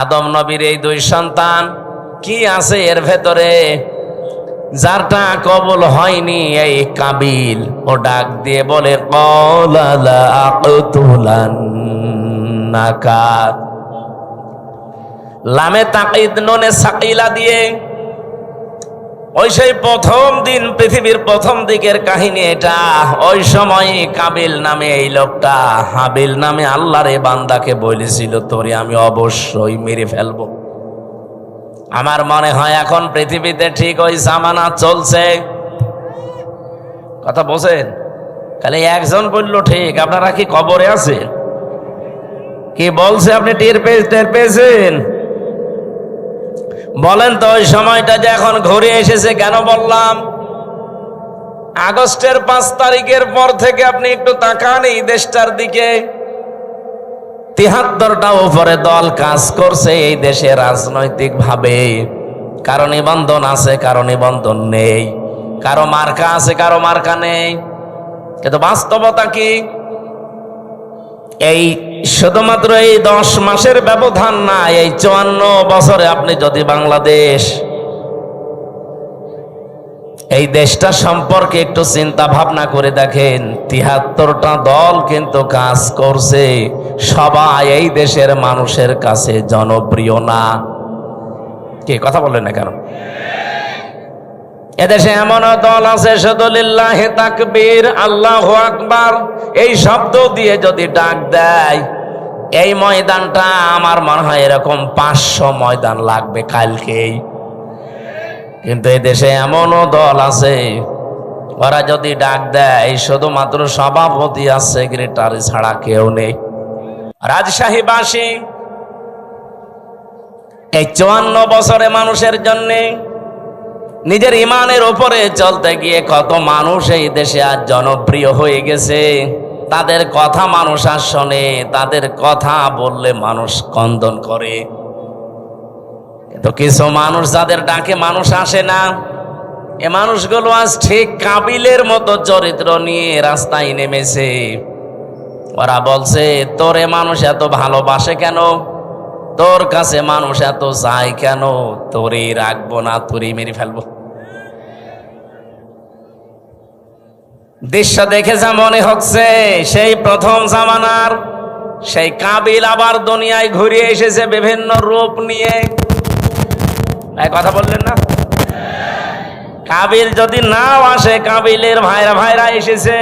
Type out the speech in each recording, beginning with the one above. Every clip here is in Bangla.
আদম নবীর এই দুই সন্তান কি আছে এর ভেতরে? যারটা কবুল হয়নি এই কাবিল, ও ডাক দিয়ে বলে ক্বালা লা আকতুলান্নাকা। লামে তাকিদ নুনে সাকিলা দিয়ে ওই সেই প্রথম দিন, পৃথিবীর প্রথম দিকের কাহিনী এটা। ওই সময় কাবিল নামে এই লোকটা হাবিল নামে আল্লাহর এই বান্দাকে বলেছিল, তোরে আমি অবশ্যই মেরে ফেলবো। আমার মনে হয় এখন পৃথিবীতে ঠিক ওই জামানা চলছে। কথা বলছেন? খালি একজন বলল ঠিক, আপনারা কি কবরে আছে? কি বলছে আপনি টের পেয়েছেন? বলেন তো ওই সময়টা যে এখন ঘুরে এসেছে কেন বললাম? আগস্টের 5 তারিখের পর থেকে আপনি একটু তাকান এই দেশটার দিকে। 73টা উপরে দল কাজ করছে এই দেশে রাজনৈতিক ভাবে। কারো নিবন্ধন আছে, কারো নিবন্ধন নেই, কারো মার্কা আছে, কারো মার্কা নেই। কিন্তু বাস্তবতা কি? এই শুধুমাত্র এই 10 মাসের ব্যবধান না, এই 54 বছরে আপনি যদি বাংলাদেশ এই দেশটা সম্পর্কে একটু চিন্তা ভাবনা করে দেখেন, 73টা দল কিন্তু কাজ করছে, সবাই এই দেশের মানুষের কাছে জনপ্রিয় না। কে কথা বললেন না কেন? এদেশে এমন দল আছে শুধু লিল্লাহি তাকবীর, আল্লাহু আকবার এই শব্দ দিয়ে যদি ডাক দেয়, এই ময়দানটা আমার মনে হয় এরকম 500 ময়দান লাগবে কালকেই। কিন্তু এই দেশে এমনও দল আছে, ওরা যদি ডাক দেয় শুধুমাত্র সভাপতি আর সেক্রেটারি ছাড়া কেউ নেই। রাজশাহীবাসী এই 54 বছরে মানুষের জন্য নিজের ইমানের উপরে চলতে গিয়ে কত মানুষ এই দেশে আজ জনপ্রিয় হয়ে গেছে। তাদের কথা মানুষ আর শোনে, তাদের কথা বললে মানুষ কন্দন করে। কিন্তু কিছু মানুষ যাদের ডাকে মানুষ আসে না, এ মানুষগুলো আজ ঠিক কাবিলের মতো চরিত্র নিয়ে রাস্তায় নেমেছে। ওরা বলছে, তোরে মানুষ এত ভালোবাসে কেন? তোর কাছে মানুষ এত চায় কেন? তোরই রাখবো না, তোরই মেরে ফেলবো। দৃশ্য দেখে যা মনে হচ্ছে সেই প্রথম জামানার সেই কাবিল আবার দুনিয়ায় ঘুরে এসেছে বিভিন্ন রূপ নিয়ে। কথা বললেন না? কাবিল যদি নাও আসে, কাবিলের ভাইরা এসেছে।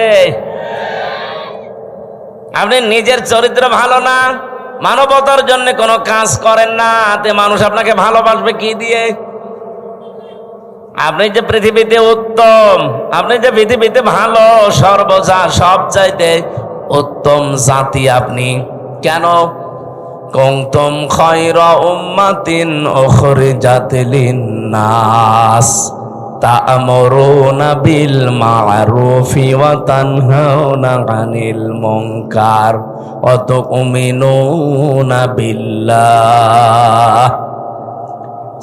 আপনি নিজের চরিত্র ভালো না, মানবতার জন্য কোনো কাজ করেন না, তে মানুষ আপনাকে ভালোবাসবে কি দিয়ে? আপনি যে পৃথিবীতে উত্তম, আপনি যে পৃথিবীতে ভালো, সব চাইতে উত্তম জাতি আপনি, কেন? কুনতুম খায়রা উম্মাতিন উখরিজাত লিন-নাস তা'মুরুনা বিল মা'রুফি ওয়া তানহাউনা আনিল মুনকার ওয়া তু'মিনুনা বিল্লাহ।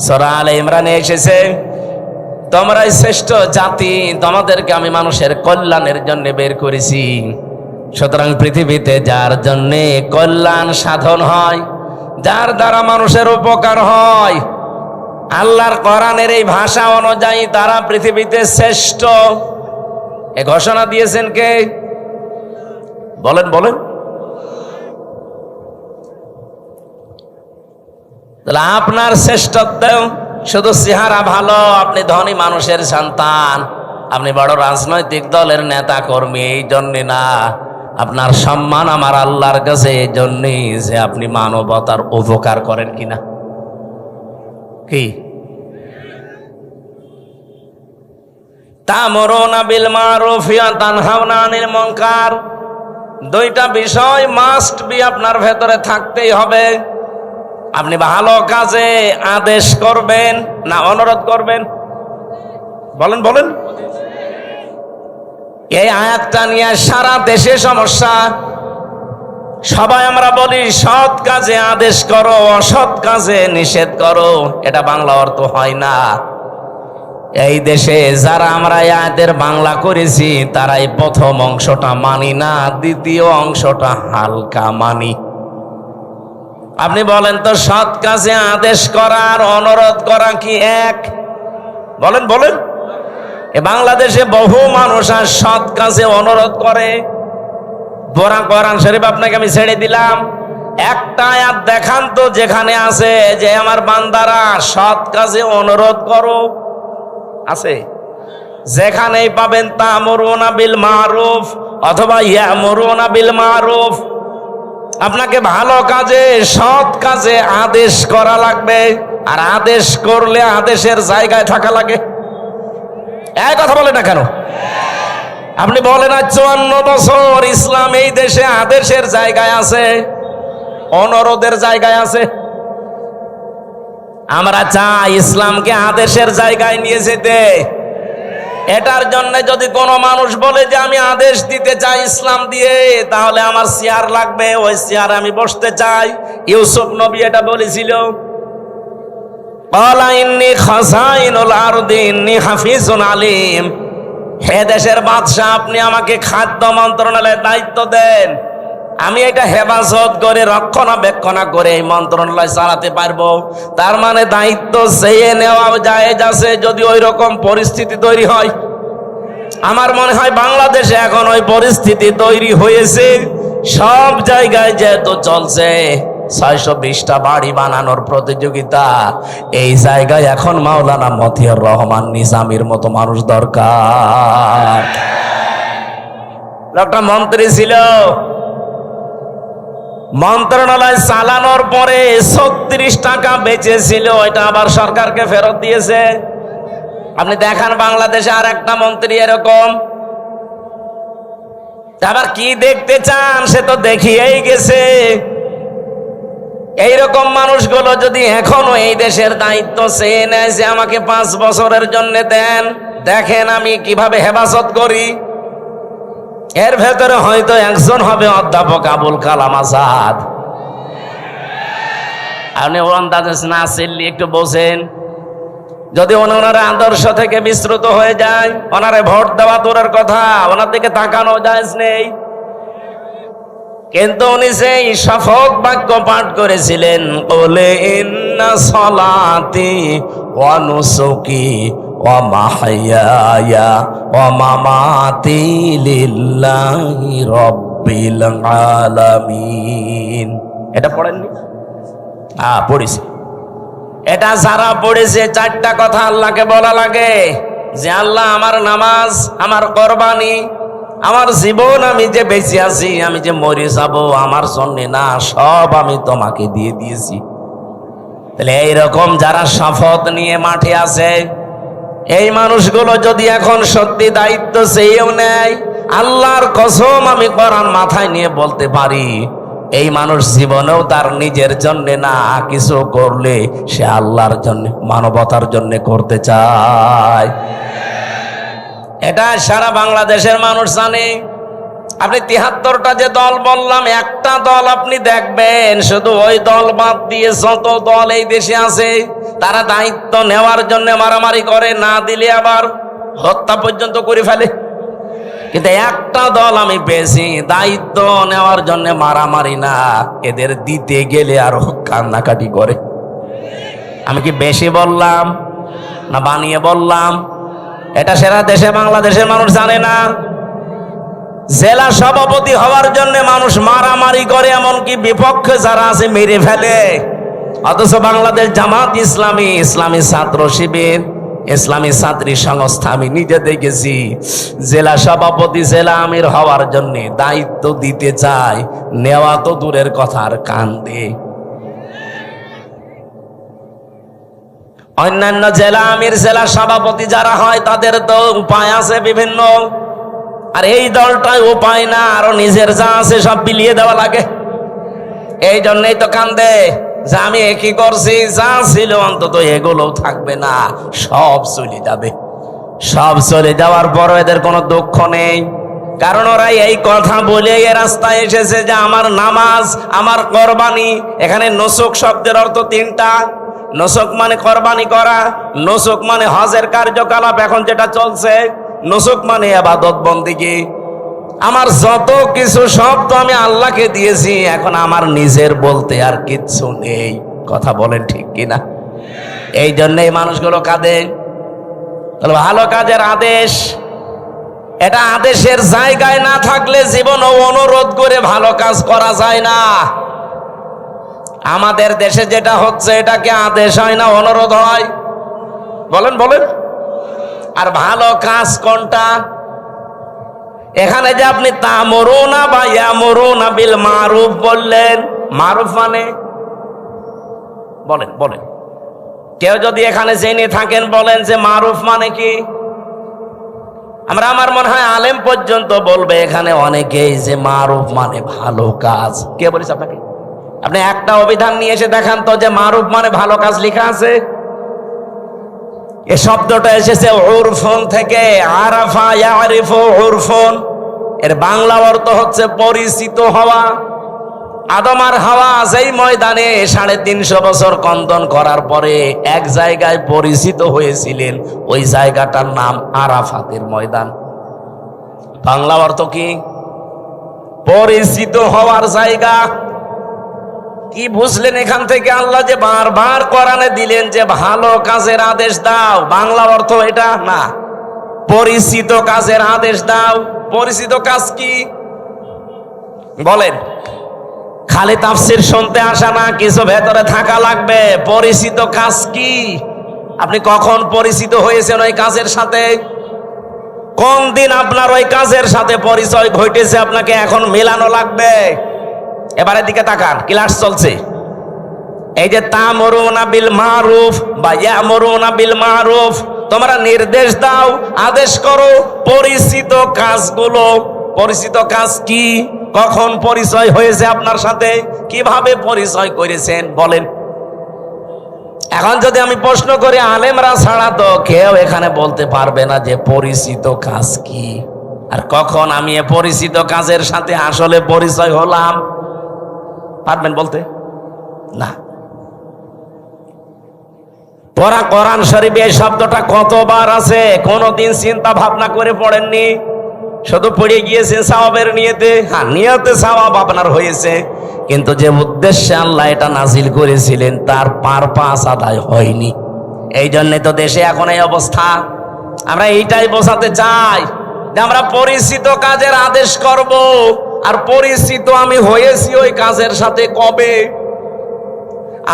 সূরা আলে ইমরানে এসেছে, তোমরাই শ্রেষ্ঠ জাতি, তোমাদেরকে আমি মানুষের কল্যাণের জন্য বের করেছি। সুতরাং পৃথিবীতে যার জন্য কল্যাণ সাধন হয়, যার দ্বারা মানুষের উপকার হয়, আল্লাহর কোরআনের এই ভাষা অনুযায়ী তারা পৃথিবীতে শ্রেষ্ঠ। এ ঘোষণা দিয়েছেন কে? বলেন বলেন। তাহলে আপনার শ্রেষ্ঠত্ব শুধু চেহারা ভালো, আপনি ধনী মানুষের সন্তান, আপনি বড় রাজনৈতিক দলের নেতা কর্মী, এই জন্যে না। আপনার সম্মান আমার আল্লাহর কাছে এই জন্যই যে আপনি মানবতার উপকার করেন কিনা। কি? তা'মুরুনা বিল মা'রুফি ওয়া তানহাউনা আনিল মুনকার, দুইটা বিষয় মাস্ট বি আপনার ভেতরে থাকতেই হবে। আপনি ভালো কাজে আদেশ করবেন না অনুরোধ করবেন? বলেন বলেন। এই আয়াতটা নিয়ে সারা দেশে সমস্যা। সবাই আমরা বলি সৎ কাজে আদেশ করো, অসৎ কাজে নিষেধ করো। এটা বাংলা অর্থ হয় না। এই দেশে যারা আমরা এই আয়াতের বাংলা করেছি, তারাই প্রথম অংশটা মানি না, দ্বিতীয় অংশটা হালকা মানি। আপনি বলেন তো, সৎ কাজে আদেশ করা আর অনুরোধ করা কি এক? বলেন বলেন। এ বাংলাদেশে বহু মানুষ আর সৎ কাজে অনুরোধ করে। পুরা কোরআন শরীফ আপনাকে আমি ছেড়ে দিলাম, একটা আয়াত দেখান তো যেখানে আছে যে আমার বান্দারা সৎ কাজে অনুরোধ করো। আছে? যেখানেই পাবেন তা'মুরুনা বিল মারুফ অথবা ইয়ামুরুনা বিল মারুফ, আপনাকে ভালো কাজে সৎ কাজে আদেশ করা লাগবে, আর আদেশ করলে আদেশের জায়গায় থাকা লাগে। এই কথা বলে না কেন? আপনি বলেন না 54 বছর ইসলাম এই দেশে আদেশের জায়গায় আছে, অনুরোধের জায়গায় আছে। আমরা চাই ইসলামকে আদেশের জায়গায় নিয়ে যেতে। এটার জন্য যদি কোনো মানুষ বলে যে আমি আদেশ দিতে চাই ইসলাম দিয়ে, তাহলে আমার চেয়ার লাগবে, ওই চেয়ার আমি বসতে চাই। ইউসুফ নবী এটা বলেছিল, ক্বালা ইন্নী খাযাইনুল আরদি ইন্নী হাফিজুন আলিম। হে দেশের বাদশা, আপনি আমাকে খাদ্য মন্ত্রণালয়ের দায়িত্ব দেন, আমি এটা হেফাজত করে রক্ষণাবেক্ষণ করে এই মন্ত্রণালয় চালাতে পারবো। তার মানে দায়িত্ব চেয়ে নেওয়া জায়েজ আছে যদি ওই রকম পরিস্থিতি তৈরি হয়। আমার মনে হয় বাংলাদেশে এখন ওই পরিস্থিতি তৈরি হয়েছে। সব জায়গায় যেহেতু চলছে 620টা বাড়ি বানানোর প্রতিযোগিতা, এই জায়গায় এখন মাওলানা মতিউর রহমান নিজামীর মতো মানুষ দরকার। একটা মন্ত্রী ছিল, মন্ত্রণালয় চালানোর পরে 36 টাকা বেঁচেছিল, ওইটা আবার সরকারকে ফেরত দিয়েছে। আপনি দেখান বাংলাদেশে আর একটা মন্ত্রী এরকম। আবার কি দেখতে চান, সে তো দেখিয়েই গেছে। এইরকম মানুষগুলো যদি এখনো এই দেশের দায়িত্ব চেয়ে নেয় যে আমাকে 5 বছরের জন্য দেন, দেখেন আমি কিভাবে হেফাজত করি। এর ভেতরে হয়তো একজন হবে অধ্যাপক আবুল কালাম আজাদ। আপনি ওনাদের না চিনলে একটু বোঝেন। যদি ওনারা আদর্শ থেকে বিস্মৃত হয়ে যায়, ওনারে ভোট দেওয়া দূরের কথা, ওনার দিকে তাকানো জায়েজ নেই। কিন্তু উনি সেই শপথ বাক্য পাঠ করেছিলেন, ক্বালা ইন্না সলাতি ওয়া নুসুকি ওয়া মাহইয়ায়া ওয়া মামাতি লিল্লাহি রাব্বিল আলামিন। এটা পড়েননি? পড়েছি। এটা যারা পড়েছে, 4টা কথা আল্লাহকে বলা লাগে যে আল্লাহ, আমার নামাজ, আমার কোরবানি, আমার জীবন, আমি যে বেঁচে আছি, আমি যে মরে যাব, আমার জন্য না, সব আমি তোমাকে দিয়ে দিয়েছি। তাহলে এইরকম যারা শপথ নিয়ে মাঠে আছে, এই মানুষগুলো যদি এখন সত্যি দায়িত্ব চেয়েও নেয়, আল্লাহর কসম আমি কোরআন মাথায় নিয়ে বলতে পারি, এই মানুষ জীবনেও তার নিজের জন্য না, কিছু করলে সে আল্লাহর জন্য, মানবতার জন্য করতে চায়। এটা সারা বাংলাদেশের মানুষ জানে। আপনি 73টা যে দল বললাম, একটা দল আপনি দেখবেন, শুধু ওই দল বাদ দিয়ে যত দল এই দেশে আছে, তারা দায়িত্ব নেওয়ার জন্য মারামারি করে, না দিলে আবার হত্যা পর্যন্ত করে ফেলে। কিন্তু একটা দল আমি পেয়েছি, দায়িত্ব নেওয়ার জন্য মারামারি না, এদের দিতে গেলে আরো কান্নাকাটি করে। আমি কি বেশি বললাম না বানিয়ে বললাম? এটা সারা দেশে বাংলাদেশের মানুষ জানে না। জেলা সভাপতি হওয়ার জন্য মানুষ মারামারি করে, এমনকি বিপক্ষে যারা আছে মেরে ফেলে। অথচ বাংলাদেশ জামাত ইসলামী, ইসলামী ছাত্র শিবির, ইসলামী ছাত্রী সংস্থা, আমি নিজে দেখেছি, জেলা সভাপতি, জেলা আমির হওয়ার জন্য দায়িত্ব দিতে চায়, নেওয়া তো দূরের কথা, আর কান্দে। অন্যান্য জেলা আমির, জেলা সভাপতি যারা হয়, তাদের তো উপায় আছে বিভিন্ন, আর এই দলটাই উপায় না, আরো নিজের যা আছে সব বিলিয়ে দেওয়া লাগে। এই জন্যই তো কান্দে যে আমি একই করছি, যা ছিল অন্তত এগুলোও থাকবে না, সব চলে যাবে। সব চলে যাওয়ার পরও এদের কোনো দুঃখ নেই, কারণ ওরা এই কথা বলে এ রাস্তায় এসেছে যে আমার নামাজ, আমার কোরবানি। এখানে নুসুক শব্দের অর্থ 3টা। নুসুক মানে কোরবানি করা, নুসুক মানে হজের কার্যকলাপ এখন যেটা চলছে, নুসুক মানে ইবাদত বন্দেগী, আমার যত কিছু সব তো আমি আল্লাহকে দিয়েছি, এখন আমার নিজের বলতে আর কিচ্ছু নেই। কথা বলেন ঠিক কিনা? এই জন্য এই মানুষগুলো কাঁদে। ভালো কাজের আদেশ, এটা আদেশের জায়গায় না থাকলে জীবনও অনুরোধ করে ভালো কাজ করা যায় না। আমাদের দেশে যেটা হচ্ছে, এটাকে আদেশ হয় না, অনুরোধ হয়। বলেন বলেন। আর ভালো কাজ কোনটা? এখানে যে আপনি তা'মুরুনা বা ইয়ামুরুনা বিল মারুফ বললেন, মারুফ মানে বলেন বলেন, কেউ যদি এখানে জেনে থাকেন বলেন যে মারুফ মানে কি? আমার মনে হয় আলেম পর্যন্ত বলবে এখানে অনেকেই যে মারুফ মানে ভালো কাজ। কে বলেছে আপনাকে? আপনি একটা অভিধান নিয়ে এসে দেখান তো যে মারুফ মানে ভালো কাজ লেখা আছে। এই শব্দটা এসেছে উরফুন থেকে, আরাফা ইয়ারিফু উরফুন। এর বাংলা অর্থ হচ্ছে পরিচিত হওয়া। আদম আর হাওয়া যেই ময়দানে 350 বছর কন্দন করার পরে এক জায়গায় পরিচিত হয়েছিলেন, ওই জায়গাটার নাম আরাফাতের ময়দান। বাংলা অর্থ কি? পরিচিত হওয়ার জায়গা। কি বুঝলেন এখান থেকে? আল্লাহ যে বারবার কোরআনে দিলেন যে ভালো কাজের আদেশ দাও, বাংলা অর্থ এটা না, পরিচিত কাজের আদেশ দাও। পরিচিত কাজ কি বলেন? খালি তাফসীর শুনতে আসা না, কিছু ভেতরে থাকা লাগবে। পরিচিত কাজ কি? আপনি কখন পরিচিত হয়েছেন ওই কাজের সাথে? কোন দিন আপনার ওই কাজের সাথে পরিচয় ঘটেছে, আপনাকে এখন মেলানো লাগবে। এবারে দিকে তাকান, ক্লাস চলছে। এই যে তা'মুরুনা বিল মারুফ বা ইয়ামুরুনা বিল মারুফ, তোমরা নির্দেশ দাও, আদেশ করো পরিচিত কাজগুলো। পরিচিত কাজ কি? কখন পরিচয় হয়েছে আপনার সাথে? কিভাবে পরিচয় করেছেন বলেন? এখন যদি আমি প্রশ্ন করি, আলেমরা ছাড়া তো কেউ এখানে বলতে পারবে না যে পরিচিত কাজ কি, আর কখন আমি এ পরিচিত কাজের সাথে আসলে পরিচয় হলাম। পারবেন বলতে? না। পড়া কোরআন শরীফে এই শব্দটা কতবার আছে কোনদিন চিন্তা ভাবনা করে পড়েননি? শুধু পড়ে গিয়েছেন সওয়াবের নিয়তে। হ্যাঁ, নিয়তে সওয়াব আপনার হয়েছে, কিন্তু যে উদ্দেশ্যে আল্লাহ এটা নাজিল করেছিলেন তার পারপাস আদায় হয়নি। এই জন্যে তো দেশে এখন এই অবস্থা। আমরা এইটাই বোঝাতে চাই যে আমরা পরিচিত কাজের আদেশ করব, আর পরিচিত আমি হয়েছি ওই কাজের সাথে কবে?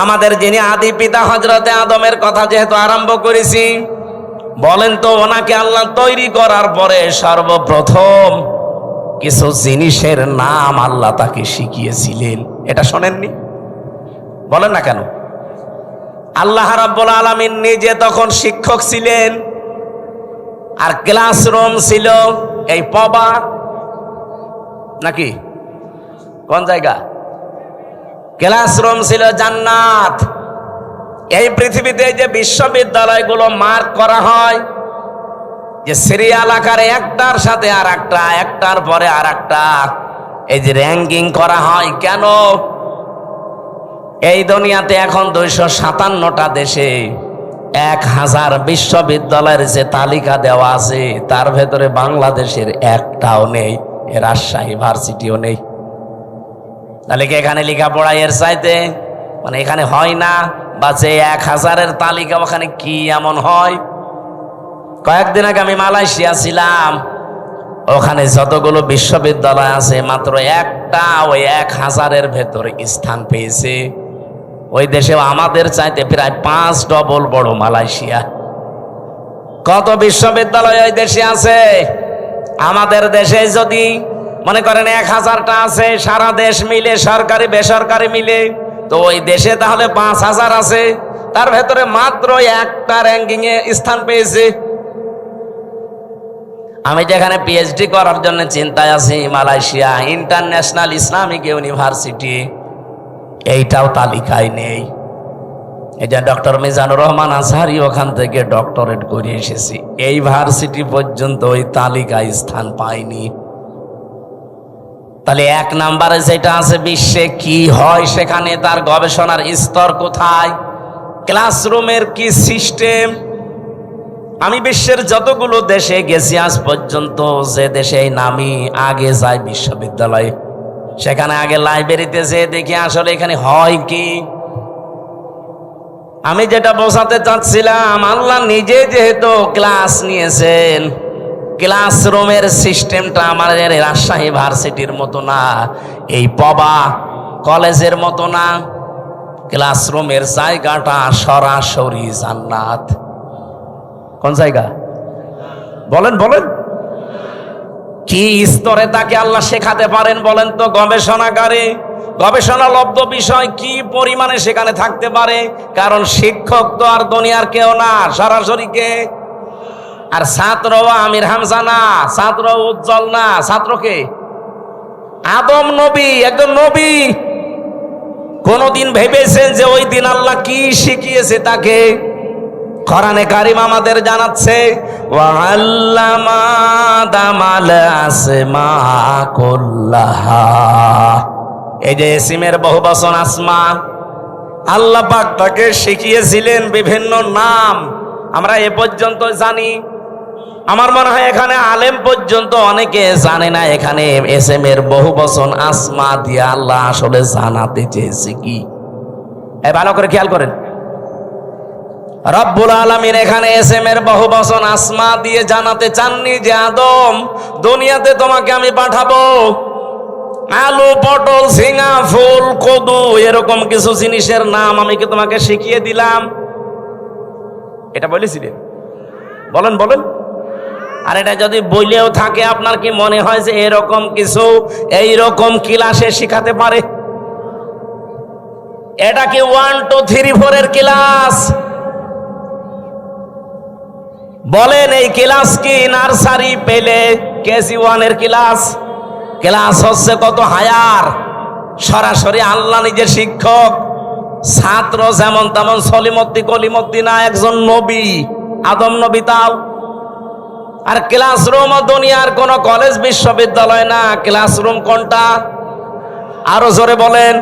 আমাদের যিনি আদি পিতা হযরতে আদমের কথা যেহেতু আরম্ভ করেছি, বলেন তো ওনাকে আল্লাহ তৈরি করার পরে সর্বপ্রথম কিছু জিনিসের নাম আল্লাহ তাকে শিখিয়েছিলেন। এটা শোনেননি? বলেন না কেন? আল্লাহ রাব্বুল আলামিন নিজে তখন শিক্ষক ছিলেন, আর ক্লাসরুম ছিল এই পবা নাকি কোন জায়গা? ক্লাসরুম ছিল জান্নাত। এই পৃথিবীতে যে বিশ্ববিদ্যালয়গুলো মার্ক করা হয়, যে সিরিয়াল আকারে একটার সাথে আর একটা, একটার পরে আর একটা, এই যে র্যাঙ্কিং করা হয়, কেন? এই দুনিয়াতে এখন 257টা দেশে 1000 বিশ্ববিদ্যালয়ের যে তালিকা দেওয়া আছে, তার ভেতরে বাংলাদেশের একটাও নেই, রাজশাহী ভার্সিটিও নেই। তাহলে কি এখানে লেখাপড়া এর চাইতে মানে এখানে হয় না? বা যে 1000-এর তালিকা ওখানে কি এমন হয়? কয়েকদিন আগে আমি মালয়েশিয়া ছিলাম, ওখানে যতগুলো বিশ্ববিদ্যালয় আছে মাত্র একটা ওই 1000-এর ভেতরে স্থান পেয়েছে। ওই দেশে আমাদের চাইতে প্রায় 5 ডবল বড় মালয়েশিয়া। কত বিশ্ববিদ্যালয় ওই দেশে আছে? আমাদের দেশে যদি মনে করেন 1000টা আছে, সারা দেশ মিলে, সরকারি বেসরকারি মিলে, তো ওই দেশে তাহলে 5000 আছে, তার ভেতরে মাত্র একটা র্যাঙ্কিং এ স্থান পেয়েছে। আমি যেখানে পিএইচডি করার জন্য চিন্তায় আছি, মালয়েশিয়া ইন্টারন্যাশনাল ইসলামিক ইউনিভার্সিটি, এইটাও তালিকায় নেই। এই যে ডক্টর মিজানুর রহমান আজহারি ওখান থেকে ডক্টরেট করে এসেছি, এই ভার্সিটি পর্যন্ত ওই তালিকায় স্থান পায়নি। তাহলে 1 নম্বরে যেটা আছে বিশ্বে কি হয়, সেখানে তার গবেষণার স্তর কোথায়, ক্লাসরুমের কি সিস্টেম, আমি বিশ্বের যতগুলো দেশে গেছি আজ পর্যন্ত, যে দেশে নামি আগে যাই বিশ্ববিদ্যালয়ে, সেখানে আগে লাইব্রেরিতে যেয়ে দেখি আসলে এখানে হয় কি। আমি যেটা বোঝাতে চাচ্ছিলাম, আল্লাহ নিজে যেহেতু ক্লাস নিয়েছেন, ক্লাসরুমের সিস্টেমটা আমাদের রাজশাহী ভার্সিটির মতো না, এই পবা কলেজের মতো না। ক্লাসরুমের জায়গাটা সরাসরি জান্নাত। কোন জায়গা বলেন বলেন? কি স্তরে তাকে আল্লাহ শেখাতে পারেন বলেন তো? গবেষণাগারে গবেষণালব্ধ বিষয় কি পরিমাণে সেখানে থাকতে পারে? কারণ শিক্ষক তো আর দুনিয়ার কেউ না, সরাসরি কে? আর ছাত্র আমির হামজা না, ছাত্র উজ্জ্বল না, ছাত্রকে আদম নবী, একজন নবী। কোনদিন ভেবেছেন যে ওই দিন আল্লাহ কি শিখিয়েছে তাকে? কোরআনে কারিম আমাদের জানাচ্ছে, ওয়াল্লামা আদামাল আসমা কুল্লাহা। এই যে ইসমের বহুবচন আসমা, আল্লাহ পাক তাকে শিখিয়েছিলেন বিভিন্ন নাম। আমরা এ পর্যন্ত জানি, আমার মনে হয় এখানে আলেম পর্যন্ত অনেকে জানে না এখানে এসএমের বহুবচন আসমা দিয়ে আল্লাহ আসলে জানাতে চেয়েছে কি। ভালো করে খেয়াল করেন, রব্বুল আলামিন এখানে এসএমের বহুবচন আসমা দিয়ে জানাতে চাননি যে আদম, দুনিয়াতে তোমাকে আমি পাঠাবো, আলু, পটল, ঝিঙা, ফুল, কদু, এরকম কিছু জিনিসের নাম আমি কি তোমাকে শিখিয়ে দিলাম? এটা বলেছিলেন? বলেন বলেন। আর এটা যদি বইলেও থাকে, আপনার কি মনে হয় যে এরকম কিছু এইরকম ক্লাসে শিখাতে পারে? এটা কি 1 2 3 4 এর ক্লাস? বলেন এই ক্লাস কি নার্সারি পেলে কেজি 1 এর ক্লাস? ক্লাস হচ্ছে কত হায়ার, সরাসরি আল্লাহ নিজের শিক্ষক। ছাত্র যেমন তেমন সলিমদ্দি কলিমদ্দি না, একজন নবী, আদম নবী। তাও আর ক্লাসরুম দুনিয়ার কোন কলেজ বিশ্ববিদ্যালয় না। ক্লাসরুম কোনটা? আরো জোরে বলেন।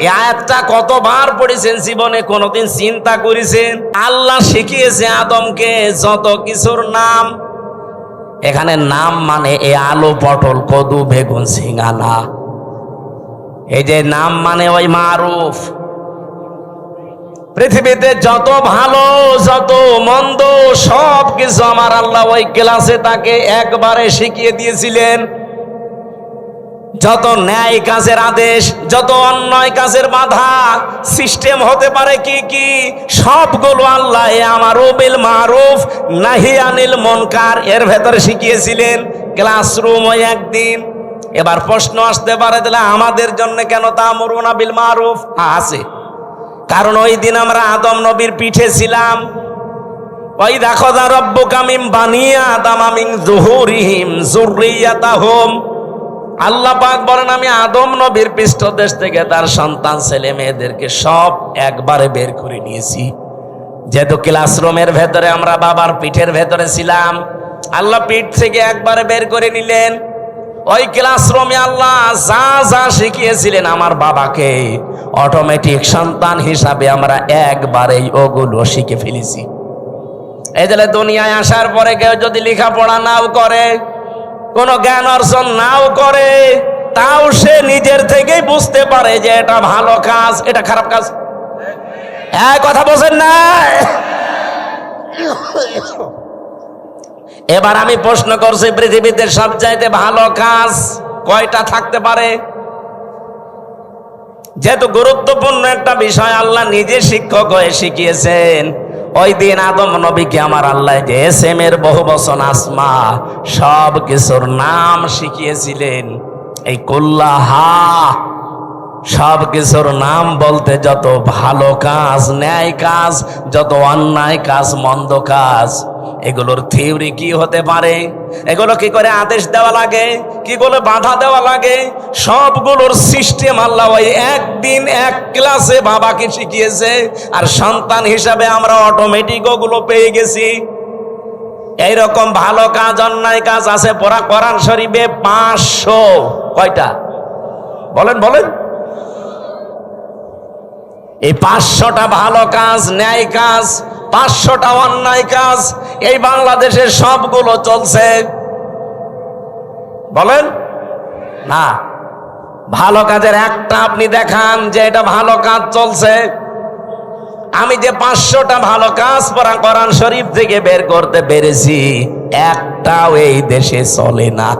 এই আয়াতটা কতবার পড়েছেন জীবনে, কোনদিন চিন্তা করেছেন? আল্লাহ শিখিয়েছে আদমকে যত কিছুর নাম। এখানে নাম মানে এই আলু, পটল, কদু, বেগুন, ঝিঙা না। এই যে নাম মানে ওই মারুফ। পৃথিবীতে যত ভালো যত মন্দ সব কিছু আমার আল্লাহ ওই ক্লাসে তাকে একবারে শিখিয়ে দিয়েছিলেন। যত ন্যায় কাজের আদেশ, যত অন্যায় কাজের বাধা, সিস্টেম হতে পারে কি কি, সবগুলো আল্লাহ আমারু বিল মারুফ নাহি আনিল মুনকার এর ভেতরে শিখিয়েছিলেন। ক্লাসরুম ওই একদিন। এবার প্রশ্ন আসতে পারে, তাহলে আমাদের জন্য কেন তা'মুরুনা বিল মারুফ? আছে, কারণ ওই দিন আমরা আদম নবীর পিঠে ছিলাম। ওই দেখো রাব্বুকা মিন বানি আদম মিন যুহুরিহিম যুররিয়াতাহুম। আল্লাহ পাক বলেন, আমি আদম নবীর পৃষ্ঠদেশ থেকে তার সন্তান ছেলে মেয়েদেরকে সব একবারে বের করে নিয়েছি। যেহেতু ক্লাসরুমের ভেতরে আমরা বাবার পিঠের ভেতরে ছিলাম, আল্লাহ পিঠ থেকে একবারে বের করে নিলেন। ওই ক্লাসরুমে আল্লাহ যা যা শিখিয়েছিলেন আমার বাবাকে, অটোমেটিক সন্তান হিসাবে আমরা একবারেই ওগুলো শিখে ফেলেছি। এই যে দুনিয়ায় আসার পরে কেউ যদি লেখাপড়া নাও করে, কোনো জ্ঞান অর্জন নাও করে, তাও সে নিজের থেকেই বুঝতে পারে যে এটা ভালো কাজ, এটা খারাপ কাজ। হ্যাঁ, কথা বলছেন না? এবার আমি প্রশ্ন করছি, পৃথিবীতে সবচাইতে ভালো কাজ কয়টা থাকতে পারে? যেহেতু গুরুত্বপূর্ণ একটা বিষয় আল্লাহ নিজে শিক্ষক হয়ে শিখিয়েছেন, ওই দিন আদম নবীকে আমার আল্লাহ যে এসএমের বহুবচন আসমা সব কিছুর নাম শিখিয়েছিলেন। এই কুল্লাহা সব কিছুর নাম বলতে যত ভালো কাজ, ন্যায় কাজ, যত অন্যায় কাজ, মন্দ কাজ, এগুলোর থিওরি কি হতে পারে, এগুলো কি করে আদেশ দেওয়া লাগে, কি করে বাধা দেওয়া লাগে, সবগুলোর সিস্টেম আল্লাহ ওই একদিন এক ক্লাসে বাবাকে শিখিয়েছে। আর সন্তান হিসাবে আমরা অটোমেটিক ওগুলো পেয়ে গেছি। এইরকম ভালো কাজ অন্যায় কাজ আছে পড়া কোরআন শরীফে 500। কয়টা বলেন বলেন? এই 500টা ভালো কাজ ন্যায় কাজ 500টা অন্যায় কাজ এই বাংলাদেশের সবগুলো চলছে। বলেন না, ভালো কাজের একটা আপনি দেখান যে এটা ভালো কাজ চলছে। আমি যে 500টা ভালো কাজ কোরআন শরীফ থেকে বের করতে পেরেছি, একটাও এই দেশে চলে না।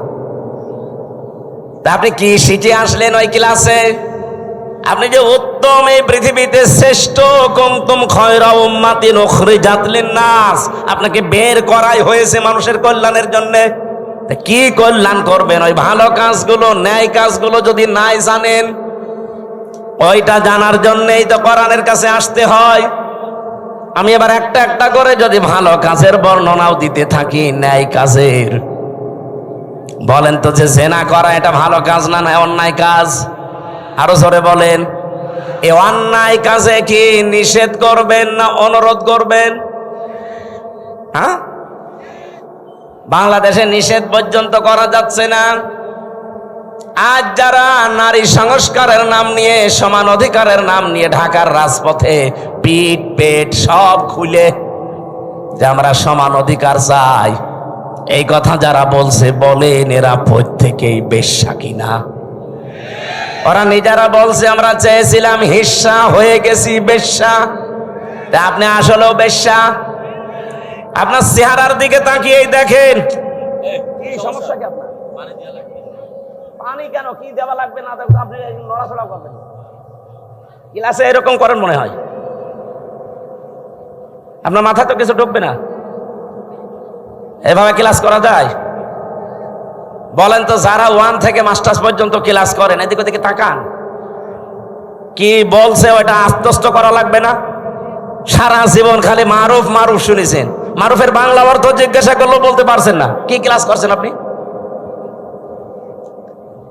তা আপনি কি শিখে আসলেন ওই ক্লাসে? আপনি যে উত্তম এই পৃথিবীতে শ্রেষ্ঠ কুনতুম খায়রা উম্মাতিন উখরিজাত লিন-নাস, আপনাকে বের করাই হয়েছে মানুষের কল্যাণের জন্য। তা কি কল্যাণ করবেন? ওই ভালো কাজগুলো, ন্যায় কাজগুলো যদি নাই জানেন, ওইটা জানার জন্যই তো কোরআনের কাছে আসতে হয়। আমি এবার একটা একটা করে যদি ভালো কাজের বর্ণনাও দিতে থাকি, ন্যায় কাজের, বলেন তো যে জেনা করা এটা ভালো কাজ না, না অন্যায় কাজ? আরো জোরে বলেন। এই অন্যায় কাজে কি নিষেধ করবেন না অনুরোধ করবেন? হ্যাঁ, বাংলাদেশে নিষেধ পর্যন্ত করা যাচ্ছে না। আজ যারা নারী সংস্কারের নাম নিয়ে, সমান অধিকারের নাম নিয়ে ঢাকার রাজপথে পিঠ পেট সব খুলে যে আমরা সমান অধিকার চাই, এই কথা যারা বলছে, বলেন এরা প্রত্যেকেই বেশ্যা কিনা? ওরা নিজেরা বলছে আমরা চেয়েছিলাম হিস্সা, হয়ে গেছি বেশ্যা। তা আপনি আসলেও বেশ্যা? আপনার চেহারার দিকে তাকিয়েই দেখেন। কি সমস্যা কি আপনার? পানি কেন, কি দেওয়া লাগবে না আপনি নড়াচড়া করবেন? ক্লাসে এরকম করেন মনে হয়? আপনার মাথা তো কিছু ঢুকবে না, এভাবে ক্লাস করা যায়? বলেন তো, যারা 1 থেকে মাস্টার্স পর্যন্ত ক্লাস করেন, এদিকে ওদিকে তাকান, কি বলছে ওটা আত্মস্থ করা লাগবে না? সারা জীবন খালি মারুফ মারুফ শুনেছেন, মারুফের বাংলা অর্থ জিজ্ঞাসা করলেও বলতে পারছেন না। কি ক্লাস করছেন আপনি?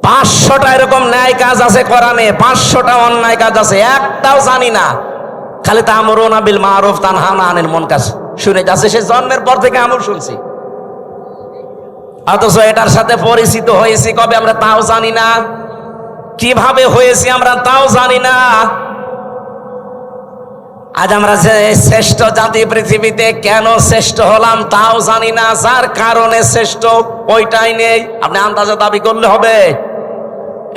500টা এরকম ন্যায় কাজ আছে কোরআনে, 500টা অন্যায় কাজ আছে, একটাও জানি না। খালি তা'মুরুনা বিল মারুফ তানহাউনা আনিল মুনকার শুনে যাচ্ছে, সে জন্মের পর থেকে আমল শুনছি, অথচ এটার সাথে পরিচিত হয়েছি কবে আমরা তাও জানি না। কিভাবে হয়েছি আমরা তাও জানি না। আজ আমরা যে শ্রেষ্ঠ জাতি পৃথিবীতে, কেন শ্রেষ্ঠ হলাম তাও জানি না। যার কারণে শ্রেষ্ঠ ওইটাই নেই, আপনি আন্দাজে দাবি করলে হবে?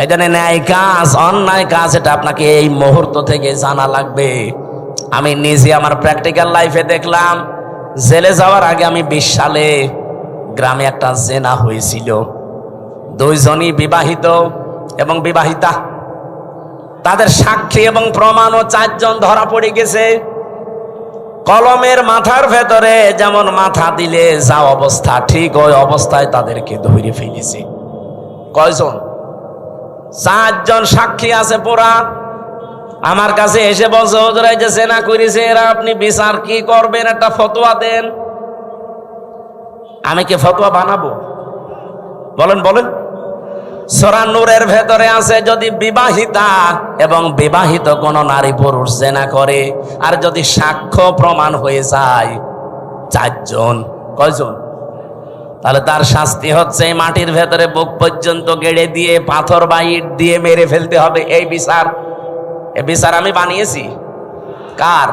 এই জন্য ন্যায় কাজ অন্যায় কাজ এটা আপনাকে এই মুহূর্ত থেকে জানা লাগবে। আমি নিজে আমার প্র্যাকটিক্যাল লাইফে দেখলাম, জেলে যাওয়ার আগে আমি 20 সালে গ্রামে একটা জেনা হয়েছিল। 2 জনই বিবাহিত এবং বিবাহিতা, তাদের সাক্ষী এবং প্রমাণও 4 জন ধরা পড়ে গেছে। কলমের মাথার ভেতরে যেমন মাথা দিলে যা অবস্থা, ঠিক ওই অবস্থায় তাদেরকে ধরে ফেলেছে। কয়জন? 4 জন সাক্ষী আছে পুরা। আমার কাছে এসে বলছে, হুজুর এই যে জেনা করেছে এরা, আপনি বিচার কি করবেন, একটা ফতোয়া দেন। আমি কি ফতোয়া বানাবো? বলেন বলেন। সূরা নূরের ভেতরে আছে, যদি বিবাহিতা এবং বিবাহিত কোন নারী পুরুষ জেনা করে, আর যদি সাক্ষ্য প্রমাণ হয়ে যায় 4 জন, কয়জন? তাহলে তার শাস্তি হচ্ছে মাটির ভেতরে বুক পর্যন্ত গেড়ে দিয়ে পাথর বা ইট দিয়ে মেরে ফেলতে হবে। এই বিচার, এই বিচার আমি বানিয়েছি। কার?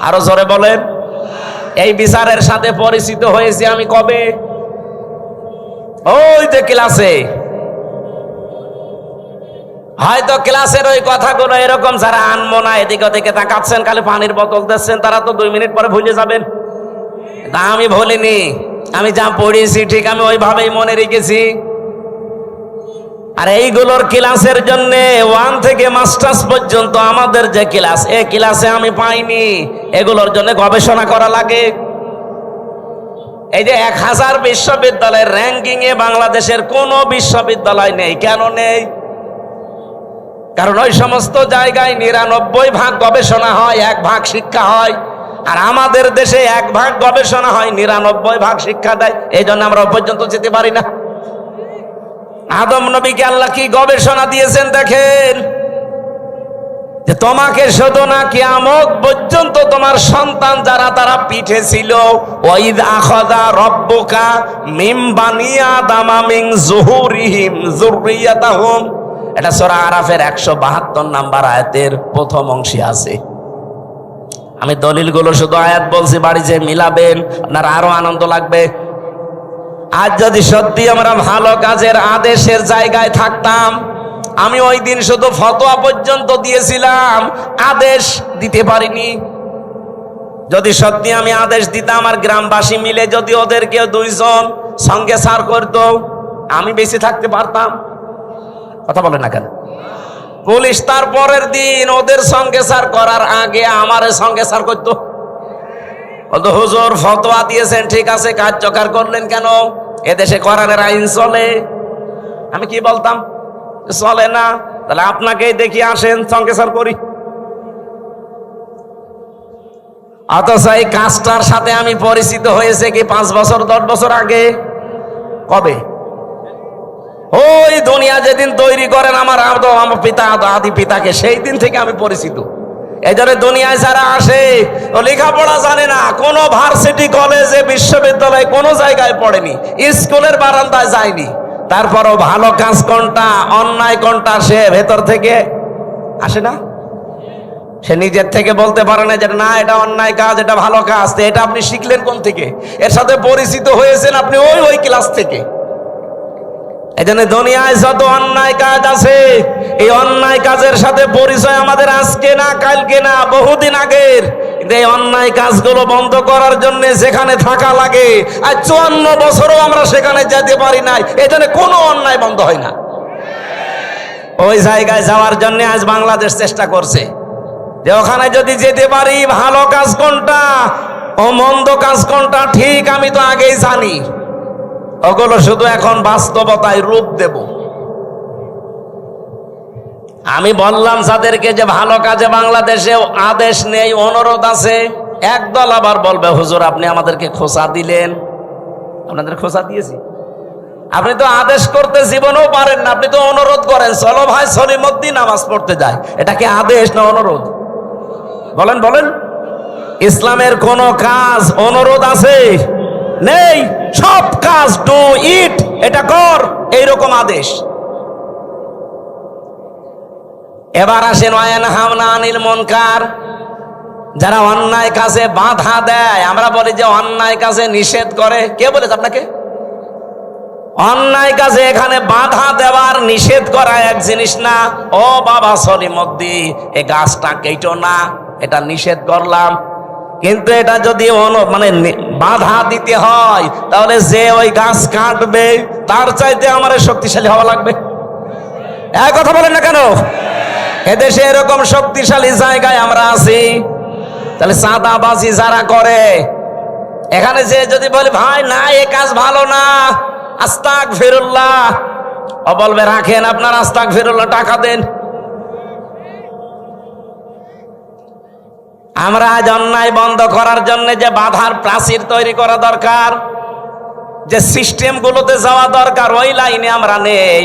আরো জোরে বলেন। এই বিচারের সাথে পরিচিত হয়েছি আমি কবে? ওই যে ক্লাসে। হয়তো ক্লাসের ওই কথাগুলো এরকম যারা আনমো না, এদিকে ওদিকে তাকাচ্ছেন, খালি পানির বোতল দিচ্ছেন, তারা তো 2 মিনিট পরে ভুলে যাবেন। তা আমি ভুলিনি, আমি যা পড়েছি ঠিক আমি ওইভাবেই মনে রেখেছি। আর এইগুলোর ক্লাসের জন্য 1 থেকে মাস্টার্স পর্যন্ত আমাদের যে ক্লাস, এই ক্লাসে আমি পাইনি। এগুলোর জন্য গবেষণা করা লাগে। এই যে 1000 বিশ্ববিদ্যালয়ের র্যাঙ্কিং এ বাংলাদেশের কোন বিশ্ববিদ্যালয় নেই। কেন নেই? কারণ ওই সমস্ত জায়গায় 99% গবেষণা হয়, 1% শিক্ষা হয়। আর আমাদের দেশে 1% গবেষণা হয়, 99% শিক্ষা দেয়। এই জন্য আমরা পর্যন্ত যেতে পারি না। আদম নবীকে আল্লাহ কি গবেষণা দিয়েছেন দেখেন, যে তোমাকে শুধু না কিয়ামত পর্যন্ত তোমার সন্তান যারা তারা পিঠে ছিল, ওয়াইদ আখাযা রাব্বুকা মিন বানি আদামা মিন যুহুরিহিম যুররিয়াতাহুম, এটা সূরা আরাফের 172 নম্বর আয়াতের প্রথম অংশে আছে। আমি দলিলগুলো শুধু আয়াত বলছি, বাড়ি যে মিলাবেন আপনার আরো আনন্দ লাগবে। আজ যদি সত্যি আমরা ভালো কাজের আদেশের জায়গায় থাকতাম, আমি ওই দিন শুধু ফতোয়া পর্যন্ত দিয়েছিলাম, আদেশ দিতে পারিনি। যদি সত্যি আমি আদেশ দিতাম আর গ্রামবাসী মিলে যদি ওদেরকে 2 জন সঙ্গে সার করতো, আমি বেঁচে থাকতে পারতাম? কথা বলে না কেন? পুলিশ তার পরের দিন ওদের সঙ্গে সার করার আগে আমার সঙ্গে সার করতো। বলতো হুজুর ফতোয়া দিয়েছেন ঠিক আছে, কার্যকর করলেন কেন? এদেশে কোরআনের আইন চলে। আমি কি বলতাম? চলে না, তাহলে আপনাকেই দেখি আসেন সঙ্গে সার করি। অথচ এই কাজটার সাথে আমি পরিচিত হয়েছে কি 5 বছর 10 বছর আগে? কবে? ওই দুনিয়া যেদিন তৈরি করেন আমার পিতা আদি পিতাকে, সেই দিন থেকে আমি পরিচিত। এই জন্য দুনিয়ায় যারা আসে ও লেখাপড়া জানে না, কোনো ভার্সিটি কলেজে বিশ্ববিদ্যালয়ে কোনো জায়গায় পড়েনি, স্কুলের বারান্দায় যায়নি, তারপরও ভালো কাজ কোনটা অন্যায় কোনটা সে ভেতর থেকে আসে না। সে নিজের থেকে বলতে পারে না যে না এটা অন্যায় কাজ, এটা ভালো কাজ। এটা আপনি শিখলেন কোন থেকে? এর সাথে পরিচিত হয়েছেন আপনি ওই ক্লাস থেকে। এই জন্য দুনিয়ায় যত অন্যায় কাজ আছে, এই অন্যায় কাজের সাথে পরিচয় আমাদের আজকে না, কালকে না, বহুদিন আগের। কিন্তু এই অন্যায় কাজগুলো বন্ধ করার জন্য যেখানে থাকা লাগে, আর 54 বছরও আমরা সেখানে যেতে পারি নাই, এই জন্য কোনো অন্যায় বন্ধ হয় না। ওই জায়গায় যাওয়ার জন্য আজ বাংলাদেশ চেষ্টা করছে যে ওখানে যদি যেতে পারি, ভালো কাজ কোনটা ও মন্দ কাজ কোনটা ঠিক আমি তো আগেই জানি, ওগুলো শুধু এখন বাস্তবতায় রূপ দেব। আমি বললাম যাদেরকে যে ভালো কাজে বাংলাদেশে আদেশ নেই, অনুরোধ আছে। একদল আবার বলবে হুজুর আপনি আমাদেরকে খোঁচা দিলেন। আপনাদের খোঁচা দিয়েছি? আপনি তো আদেশ করতে জীবনেও পারেন না, আপনি তো অনুরোধ করেন, চলো ভাই সলিমুদ্দিন নামাজ পড়তে যায়। এটা কি আদেশ না অনুরোধ? বলেন বলেন। ইসলামের কোন কাজ অনুরোধ আছে? নেই। সব কাজ ডু ইট, এটা কর, এইরকম আদেশ। এবার আসেন ওয়ায়ানহাউনা আনিল মুনকার, যারা অন্যায় কাজে বাধা দেয়। আমরা বলি যে অন্যায় কাজে নিষেধ করে। কে বলেছে আপনাকে? অন্যায় কাজে এখানে বাধা দেওয়ার নিষেধ করা এক জিনিস না। ও বাবা সলিমুদ্দিন এই গাছটা কেটো না, এটা নিষেধ করলাম। কিন্তু এটা যদি মানে বাধা দিতে হয়, তাহলে যে ওই গাছ কাটবে তার চাইতে আমার শক্তিশালী হওয়া লাগবে। এক কথা বলেন না কেন? এদেশে এরকম শক্তিশালী জায়গায় আমরা আছি। তাহলে চাঁদাবাজি যারা করে, এখানে যে যদি বলে ভাই না এ কাজ ভালো না, আস্তাগফিরুল্লাহ, ও বলবে রাখেন আপনার আস্তাগফিরুল্লাহ, টাকা দেন। আমরা আজ অন্যায় বন্ধ করার জন্য যে বাধার প্রাচীর তৈরি করা দরকার, যে সিস্টেমগুলোতে যাওয়া দরকার, ওই লাইনে আমরা নেই।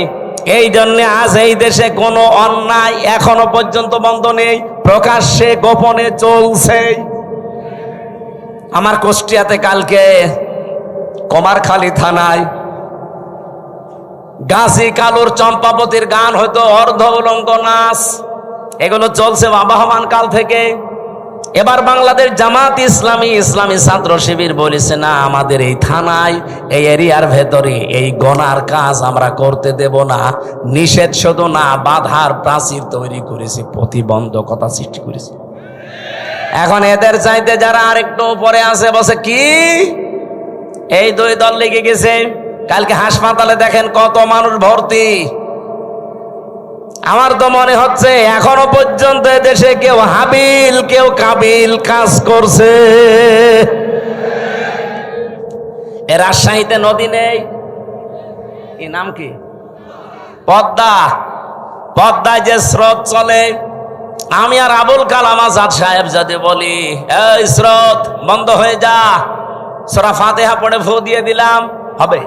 এই জন্য আজ এই দেশে কোনো অন্যায় এখনো পর্যন্ত বন্ধ নেই, প্রকাশ্যে গোপনে চলছে। আমার কুষ্টিয়াতে কালকে কুমারখালী থানায় গাজী কালুর চম্পাবতীর গান হয়তো অর্ধ উলঙ্গ নাচ, এগুলো চলছে আবহমান কাল থেকে। এবার বাংলাদেশ জামাত ইসলামী ইসলামী ছাত্র শিবির বলেছে না, আমাদের এই থানায় এই এরিয়ার ভেতরে এই গনার কাজ আমরা করতে দেব না। নিষেধ শুধু না, বাধার প্রাচীর তৈরি করেছে, প্রতিবন্ধকতা সৃষ্টি করেছে। এখন এদের চাইতে যারা আরেকটু উপরে আছে বসে কি এই 2 দল লেগে গেছে। কালকে হাসপাতালে দেখেন কত মানুষ ভর্তি। আমার তো মনে হচ্ছে এখনো পর্যন্ত দেশে কেউ হাবিল কেউ কাবিল কাজ করছে। এ রাজশাহীতে নদী নেই, কি নাম কি? পদ্মা। পদ্মায় যে স্রোত চলে, আমি আর আবুল কালাম আজাদ সাহেব যদি বলি এই স্রোত বন্ধ হয়ে যা, সূরা ফাতিহা পড়ে ফু দিয়ে দিলাম, হবে?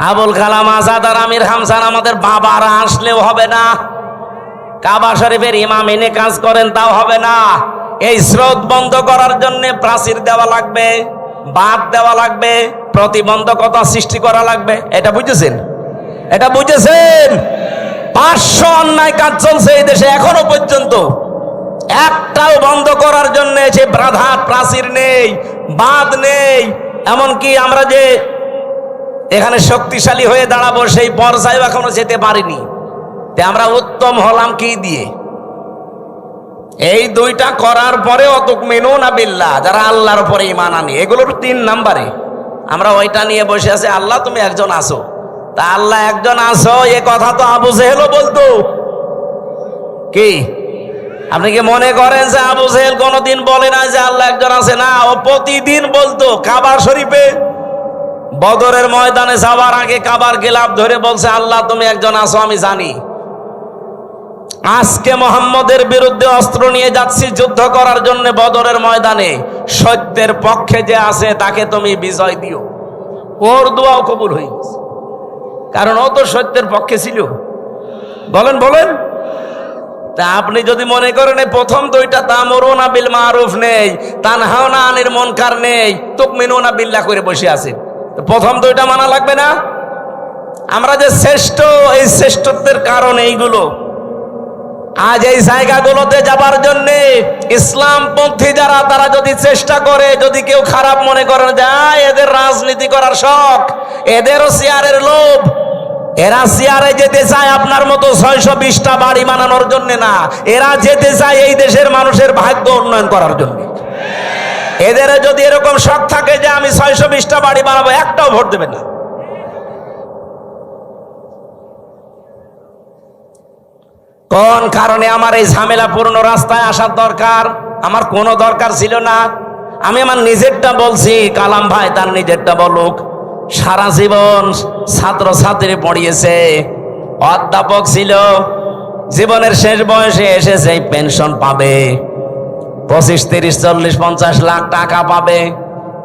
আবুল কালাম আজাদ আর আমির হামজান আমাদের বাবারা আসলেও হবে না। কাবা শরীফের ইমাম এনে কাজ করেন, তাও হবে না। এই স্রোত বন্ধ করার জন্য প্রাচীর দেওয়া লাগবে, বাঁধ দেওয়া লাগবে, প্রতিবন্ধকতা সৃষ্টি করা লাগবে। এটা বুঝেছেন? এটা বুঝেছেন? 500 অন্যায় কাজ চলছে এই দেশে এখনো পর্যন্ত। একটাও বন্ধ করার জন্য সে বাধা প্রাচীর নেই, বাঁধ নেই। এমনকি আমরা যে এখানে শক্তিশালী হয়ে দাঁড়াবো সেই পর্যায়ে এখনো যেতে পারিনি। আমরা উত্তম হলাম কি দিয়ে? এই দুইটা করার পরে অতুকমিনুনা বিল্লাহ, যারা আল্লাহর উপরে ঈমান আনে, এগুলোর 3 নম্বরে আমরা ওইটা নিয়ে বসে আছি। আল্লাহ তুমি একজন আসো, তা আল্লাহ একজন আসো এ কথা তো আবু জেহেলও বলতো। কি আপনি কি মনে করেন যে আবু জেহেল কোনদিন বলে না যে আল্লাহ একজন আছে? না, ও প্রতিদিন বলতো। কাবা শরীফে বদরের ময়দানে যাওয়ার আগে কাবার গিলাফ ধরে বলছে, আল্লাহ তুমি একজন আসো, আমি জানি। আজকে মোহাম্মদের বিরুদ্ধে অস্ত্র নিয়ে যাচ্ছি যুদ্ধ করার জন্য বদরের ময়দানে, সত্যের পক্ষে যে আছে তাকে তুমি বিজয় দিও। ওর দোয়াও কবুল হয়ে গেছে, কারণ ও তো সত্যের পক্ষে ছিল। বলেন বলেন। তা আপনি যদি মনে করেন প্রথম দুইটা তা'মুরুনা বিল মারুফ নেই, তানহাউনা আনিল মুনকার নেই, তুকমিনুনা বিল্লাহ করে বসে আছেন, প্রথম দুইটা মানা লাগবে না? আমরা যে শ্রেষ্ঠ, এই শ্রেষ্ঠত্বের কারণ এইগুলো। আজ এই জায়গাগুলোতে যাবার জন্য ইসলামপন্থী যারা, তারা যদি চেষ্টা করে, যদি কেউ খারাপ মনে করেন যে এদের রাজনীতি করার শখ, এদেরও চেয়ারের লোভ, এরা চেয়ারে যেতে চায় আপনার মতো 620টা বাড়ি বানানোর জন্য না, এরা যেতে চায় এই দেশের মানুষের ভাগ্য উন্নয়ন করার জন্য। এদের যদি এরকম শখ থাকে যে আমি 620টা বাড়ি বানাবো, একটাও ভোট দেবে না। কোন কারণে আমার এই ঝামেলাপূর্ণ রাস্তায় আসার দরকার? আমার কোনো দরকার ছিল না। আমি আমার নিজেরটা বলছি, কালাম ভাই তার নিজেরটা বলুক। সারা জীবন ছাত্র ছাত্রী পড়িয়েছে, অধ্যাপক ছিল, জীবনের শেষ বয়সে এসে সেই পেনশন পাবে, 25, 30, 40, 50 লাখ টাকা পাবে।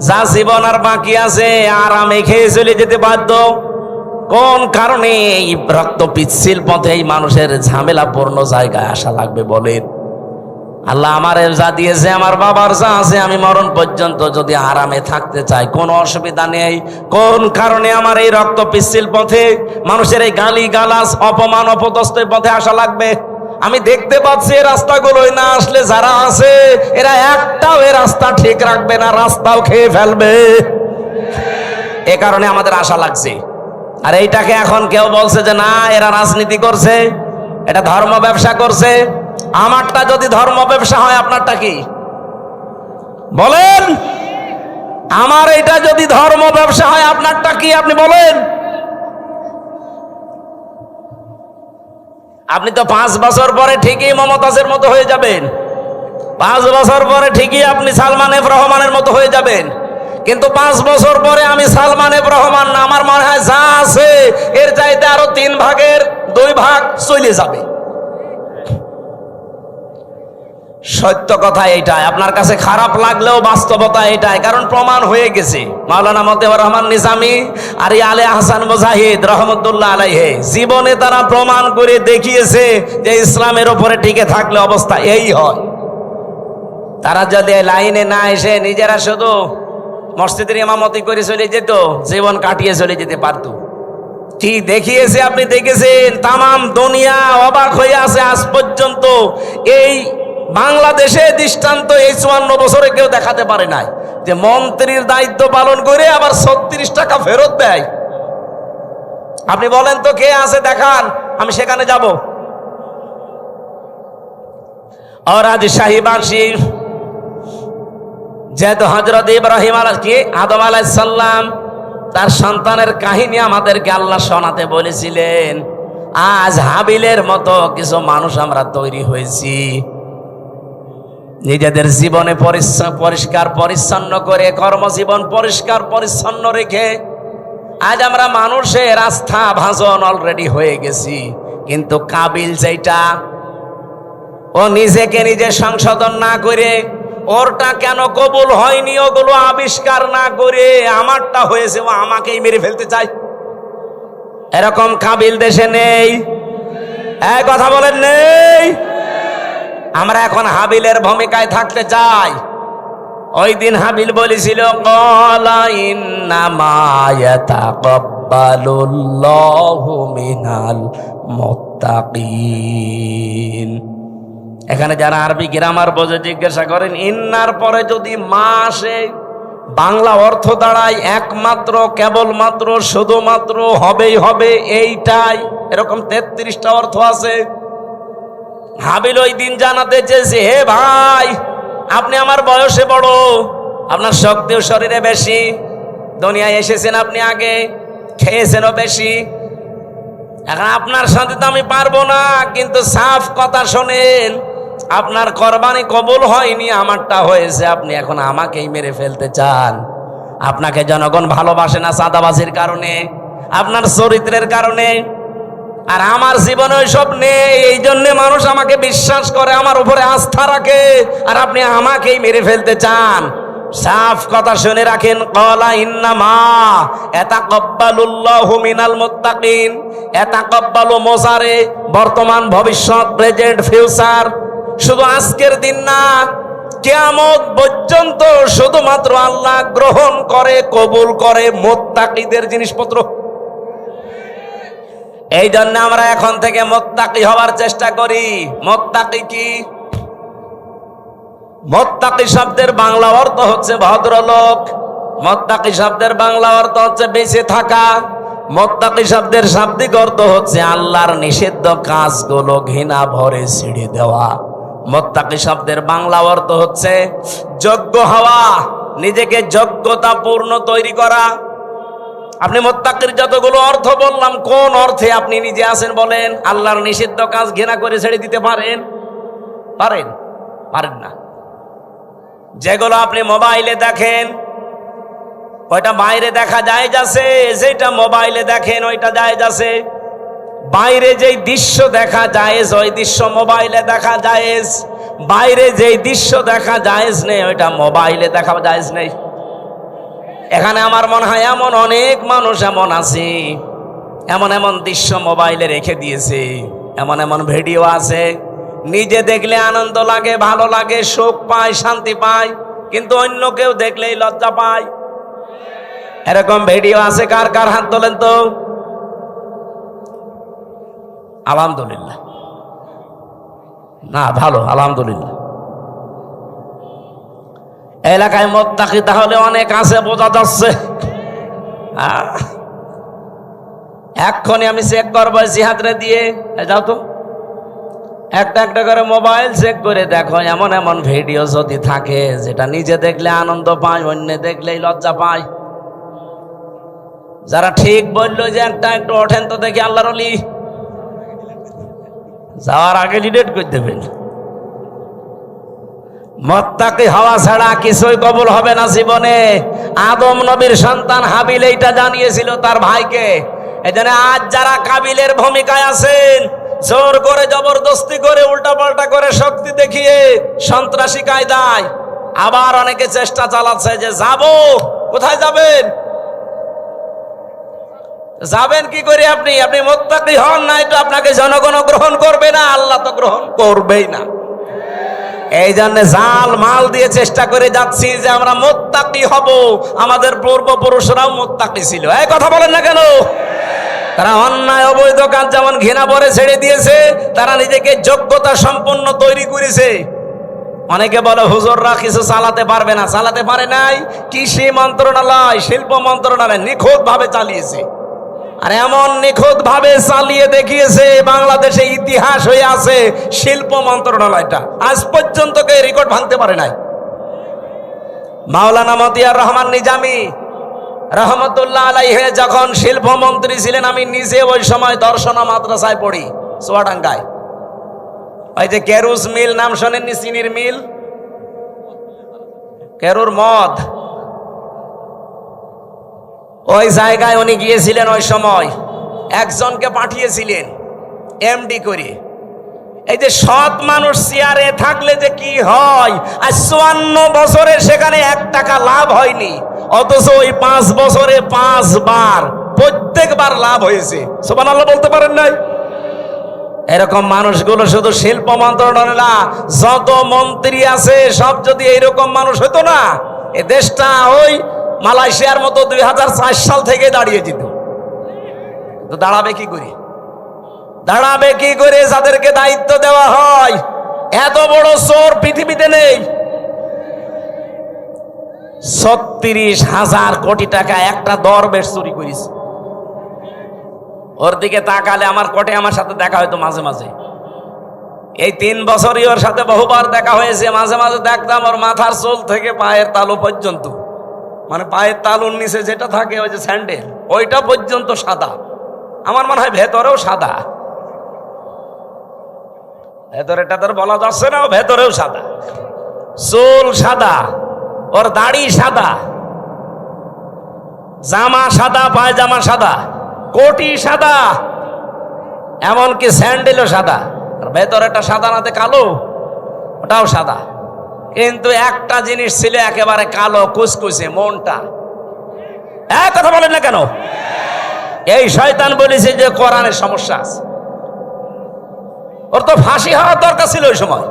যা জীবন আর বাকি আছে আরামে খেয়ে চলে যেতে বাধ্য। কোন কারণে এই রক্ত পিচ্ছিল পথে এই মানুষের ঝামেলাপূর্ণ জায়গায় আসা লাগবে বলেন? আল্লাহ আমার যা দিয়েছে, আমার বাবার যা আছে, আমি মরণ পর্যন্ত যদি আরামে থাকতে চাই কোনো অসুবিধা নেই। কোন কারণে আমার এই রক্ত পিচ্ছিল পথে মানুষের এই গালি গালাজ, অপমান, অপদস্থের পথে আসা লাগবে? আমি দেখতে পাচ্ছি এই রাস্তাগুলোই না আসলে যারা আছে এরা একটাও এই রাস্তা ঠিক রাখবে না, রাস্তাও খেয়ে ফেলবে। এ কারণে আমাদের আশা লাগছে। আর এইটাকে এখন কেউ বলছে যে না এরা রাজনীতি করছে, এটা ধর্ম ব্যবসা করছে। আমারটা যদি ধর্ম ব্যবসা হয়, আপনারটা কি বলেন? আমার এটা যদি ধর্ম ব্যবসা হয়, আপনারটা কি আপনি বলেন? আপনি তো 5 বছর পরে ঠিকই মমতাজের মতো হয়ে যাবেন, 5 বছর পরে ঠিকই আপনি সালমান এফ রহমানের মতো হয়ে যাবেন। কিন্তু 5 বছর পরে আমি সালমান এফ রহমান না, আমার মনে হয় যা আছে এর চাইতে আরো 3 ভাগের 2 ভাগ চলে যাবে। সত্য কথা এইটাই, আপনার কাছে খারাপ লাগলেও বাস্তবতা এটাই, কারণ প্রমাণ হয়ে গেছে। মাওলানা মতিউর রহমান নিজামী আর আলে আহসান মুজাহিদ রহমতুল্লাহ আলাইহি জীবনে তারা প্রমাণ করে দেখিয়েছে যে ইসলামের উপরে টিকে থাকলে অবস্থা এই হয়। তারা যদি লাইনে না এসে নিজেরা শুধু মসজিদের ইমামতি করে চলে যেত, জীবন কাটিয়ে চলে যেতে পারত। কি দেখিয়েছে আপনি দেখেছেন, তামাম দুনিয়া অবাক হয়ে আছে আজ পর্যন্ত। এই বাংলাদেশে দৃষ্টান্ত এই 54 বছরে কেউ দেখাতে পারে নাই যে মন্ত্রীর দায়িত্ব পালন করে আবার 36 টাকা ফেরত দেয়। আপনি বলেন তো কে আছে দেখান, আমি সেখানে যাব। আর আজ শাহীবাসী যেহেতু হযরত ইব্রাহিম আদম আলাইহিস সালাম তার সন্তানের কাহিনী আমাদেরকে আল্লাহ শোনাতে বলেছিলেন, আজ হাবিলের মতো কিছু মানুষ আমরা তৈরি হয়েছি। নিজেদের জীবনে পরিষ্কার পরিচ্ছন্ন করে, কর্মজীবন পরিষ্কার পরিচ্ছন্ন রেখে আজ আমরা মানুষের আস্থা ভাজন অলরেডি হয়ে গেছি। কিন্তু কাবিল যেটা, ও নিজেকে নিজে সংশোধন না করে, ওরটা কেন কবুল হয়নি ওগুলো আবিষ্কার না করে আমারটা হয়েছে, ও আমাকেই মেরে ফেলতে চায়। এরকম কাবিল দেশে নেই, এক কথা বলেন নেই। আমরা এখন হাবিলের ভূমিকায় থাকতে চাই। ওই দিন হাবিল বলেছিল, ক্বালা ইন্নামা ইয়াতাকাব্বালুল্লাহু মিনাল মুত্তাকিন। এখানে যারা আরবি গ্রামার বোঝে জিজ্ঞাসা করেন, ইন্নার পরে যদি মা আসে বাংলা অর্থ দাঁড়ায় একমাত্র, কেবলমাত্র, শুধুমাত্র, হবেই হবে, এইটাই। এরকম 33টা অর্থ আছে। হাবিল ওই দিন জানাতে চেয়েছে, হে ভাই, আপনি আমার বয়সে বড়, আপনার শক্তিও শরীরে বেশি, দুনিয়ায় এসেছেন আপনি আগে, খেয়েছেনও বেশি, এখন আপনার সাথে তো আমি পারবো না, কিন্তু সাফ কথা শোনেন, আপনার কোরবানি কবুল হয়নি, আমারটা হয়েছে, আপনি এখন আমাকেই মেরে ফেলতে চান। আপনাকে জনগণ ভালোবাসে না চাঁদাবাজির কারণে, আপনার চরিত্রের কারণে, আর আমার জীবনে ওইসব নেই, এই জন্য মানুষ আমাকে বিশ্বাস করে, আমার উপরে আস্থা রাখে, আর আপনি আমাকেই মেরে ফেলতে চান। সাফ কথা শুনে রাখেন, ক্বালা ইন্নামা ইয়াতাকাব্বালুল্লাহু মিনাল মুত্তাকিন। ইয়াতাকাব্বালু মোজারে, বর্তমান, ভবিষ্যৎ, প্রেজেন্ট, ফিউচার। শুধু আজকের দিন না, কিয়ামত পর্যন্ত শুধুমাত্র আল্লাহ গ্রহণ করে, কবুল করে মুত্তাকিদের জিনিসপত্র। এই জন্য আমরা এখন থেকে মুত্তাকি হওয়ার চেষ্টা করি। মুত্তাকি কি? মুত্তাকি শব্দের বাংলা অর্থ হচ্ছে ভদ্রলোক। মুত্তাকি শব্দের বাংলা অর্থ হচ্ছে বেঁচে থাকা। মুত্তাকি শব্দের শাব্দিক অর্থ হচ্ছে আল্লাহর নিষিদ্ধ কাজগুলো ঘৃণা ভরে ছেড়ে দেওয়া। মুত্তাকি শব্দের বাংলা অর্থ হচ্ছে যোগ্য হওয়া, নিজেকে যোগ্যতা পূর্ণ তৈরি করা। আপনি মুত্তাকির যতগুলো অর্থ বললাম, কোন অর্থে আপনি নিজে আছেন বলেন? আল্লাহর নিষিদ্ধ কাজ ঘৃণা করে ছেড়ে দিতে পারেন? পারেন? পারেন না। যেগুলো আপনি মোবাইলে দেখেন, ওইটা বাইরে দেখা যায় যাচ্ছে, যেটা মোবাইলে দেখেন ওইটা যায় যাচ্ছে। বাইরে যেই দৃশ্য দেখা যায় ওই দৃশ্য মোবাইলে দেখা যায়, বাইরে যেই দৃশ্য দেখা যায় নেই ওইটা মোবাইলে দেখা যায় নেই। এখানে আমার মনে হয় এমন অনেক মানুষ এমন আছে, এমন এমন দৃশ্য মোবাইলে রেখে দিয়েছে, এমন এমন ভিডিও আছে, নিজে দেখলে আনন্দ লাগে, ভালো লাগে, সুখ পায়, শান্তি পায়, কিন্তু অন্য কেউ দেখলেই লজ্জা পায়। এরকম ভিডিও আছে, কার কার হাত তোলেন তো? আলহামদুলিল্লাহ। না, ভালো, আলহামদুলিল্লাহ। এলাকায় মুত্তাকি তাহলে অনেক আছে, বোঝা যাচ্ছে। এক্ষুনি আমি চেক করবো জিহাদরে দিয়ে, যাও তো একটা একটা করে মোবাইল চেক করে দেখো, এমন এমন ভিডিও যদি থাকে যেটা নিজে দেখলে আনন্দ পায়, অন্য দেখলেই লজ্জা পায়। যারা ঠিক বললো যে একটা একটু ওঠেন তো দেখি আল্লাহর ওলি, যাওয়ার আগে ডিলিট করে দেবেন। মুত্তাকি হওয়া ছাড়া কিছুই কবুল হবে না জীবনে। আদম নবীর সন্তান হাবিল এইটা জানিয়েছিল তার ভাইকে। এজন্য আজ যারা কাবিলের ভূমিকায় আছেন, জোর করে, জবরদস্তি করে, উল্টাপাল্টা করে, শক্তি দেখিয়ে, সন্ত্রাসী কায়দায়, আবার অনেকে চেষ্টা চালাচ্ছে যে যাব। কোথায় যাবেন? যাবেন কি করে? আপনি মুত্তাকি হন না, এটা আপনাকে জনগণ গ্রহণ করবে না, আল্লাহ তো গ্রহণ করবেই না। এই জন্য জাল মাল দিয়ে চেষ্টা করে যাচ্ছি যে আমরা মুত্তাকি হব। আমাদের পূর্বপুরুষরাও মুত্তাকি ছিল। এই কথা বলেন না কেন? তারা অন্যায় অবৈধ কাজ যেমন ঘৃণা ভরে ছেড়ে দিয়েছে, তারা নিজেকে যোগ্যতা সম্পন্ন তৈরি করেছে। অনেকে বলে হুজুররা কিছু চালাতে পারবে না, চালাতে পারে নাই। কৃষি মন্ত্রণালয়, শিল্প মন্ত্রণালয় নিখুঁত ভাবে চালিয়েছে, আর এমন নিখুঁত ভাবে চালিয়ে দেখিয়েছে, বাংলাদেশে ইতিহাস হয়ে আছে শিল্প মন্ত্রণালয়টা। আজ পর্যন্ত কেউ রেকর্ড ভাঙতে পারে নাই। মাওলানা মতিয়ার রহমান নিজামী রহমতুল্লাহ আলাইহি যখন শিল্পমন্ত্রী ছিলেন, আমি নিজে ওই সময় দর্শনা মাদ্রাসায় পড়ি চুয়াডাঙ্গায়। ওই যে কেরুস মিল নাম শোনেননি? চিনির মিল, কেরুর মদ, ওই জায়গায় উনি গিয়েছিলেন। ওই সময় একজনকে পাঠিয়েছিলেন এমডি করে। এই যে সৎ মানুষ চেয়ারে থাকলে যে কি হয়, আর 54 বছরে সেখানে 1 টাকা লাভ হয়নি, অথচ ওই 5 বছরে 5 বার প্রত্যেকবার লাভ হয়েছে। সুবহানাল্লাহ বলতে পারেন নাই? এরকম মানুষগুলো শুধু শিল্প মন্ত্রণালয় না, যত মন্ত্রী আছে সব যদি এইরকম মানুষ হতো না, এ দেশটা ওই মালয়েশিয়ার মতো 2004 সাল থেকে দাঁড়িয়ে যেত। তো দাঁড়াবে কি করে? দাঁড়াবে কি করে? যাদেরকে দায়িত্ব দেওয়া হয় এত বড় চোর পৃথিবীতে নেই। 36,000 কোটি টাকা একটা দরবেশ চুরি করেছে। ওর দিকে তাকালে আমার কোটে আমার সাথে দেখা হয়তো মাঝে মাঝে। এই 3 বছরই ওর সাথে বহুবার দেখা হয়েছে। মাঝে মাঝে দেখতাম ওর মাথার চুল থেকে পায়ের তালু পর্যন্ত, মানে পায়ের তালুর নিচে যেটা থাকে ওই যে স্যান্ডেল, ওইটা পর্যন্ত সাদা। আমার মনে হয় ভেতরেও সাদা, ভেতরেটা তোর বলা যাচ্ছে না, ভেতরেও সাদা, চুল সাদা, ওর দাড়ি সাদা, জামা সাদা, পায়জামা সাদা, কোটি সাদা, এমনকি স্যান্ডেলও সাদা। আর ভেতরেটা সাদা নাতে কালো, ওটাও সাদা। কিন্তু একটা জিনিস ছিল একেবারে কালো কুচকুচে, মনটা। এক কথা বলেন না কেন? এই শয়তান বলেছে যে কোরআনের সমস্যা আছে। ওর তো ফাঁসি হওয়ার দরকার ছিল ওই সময়।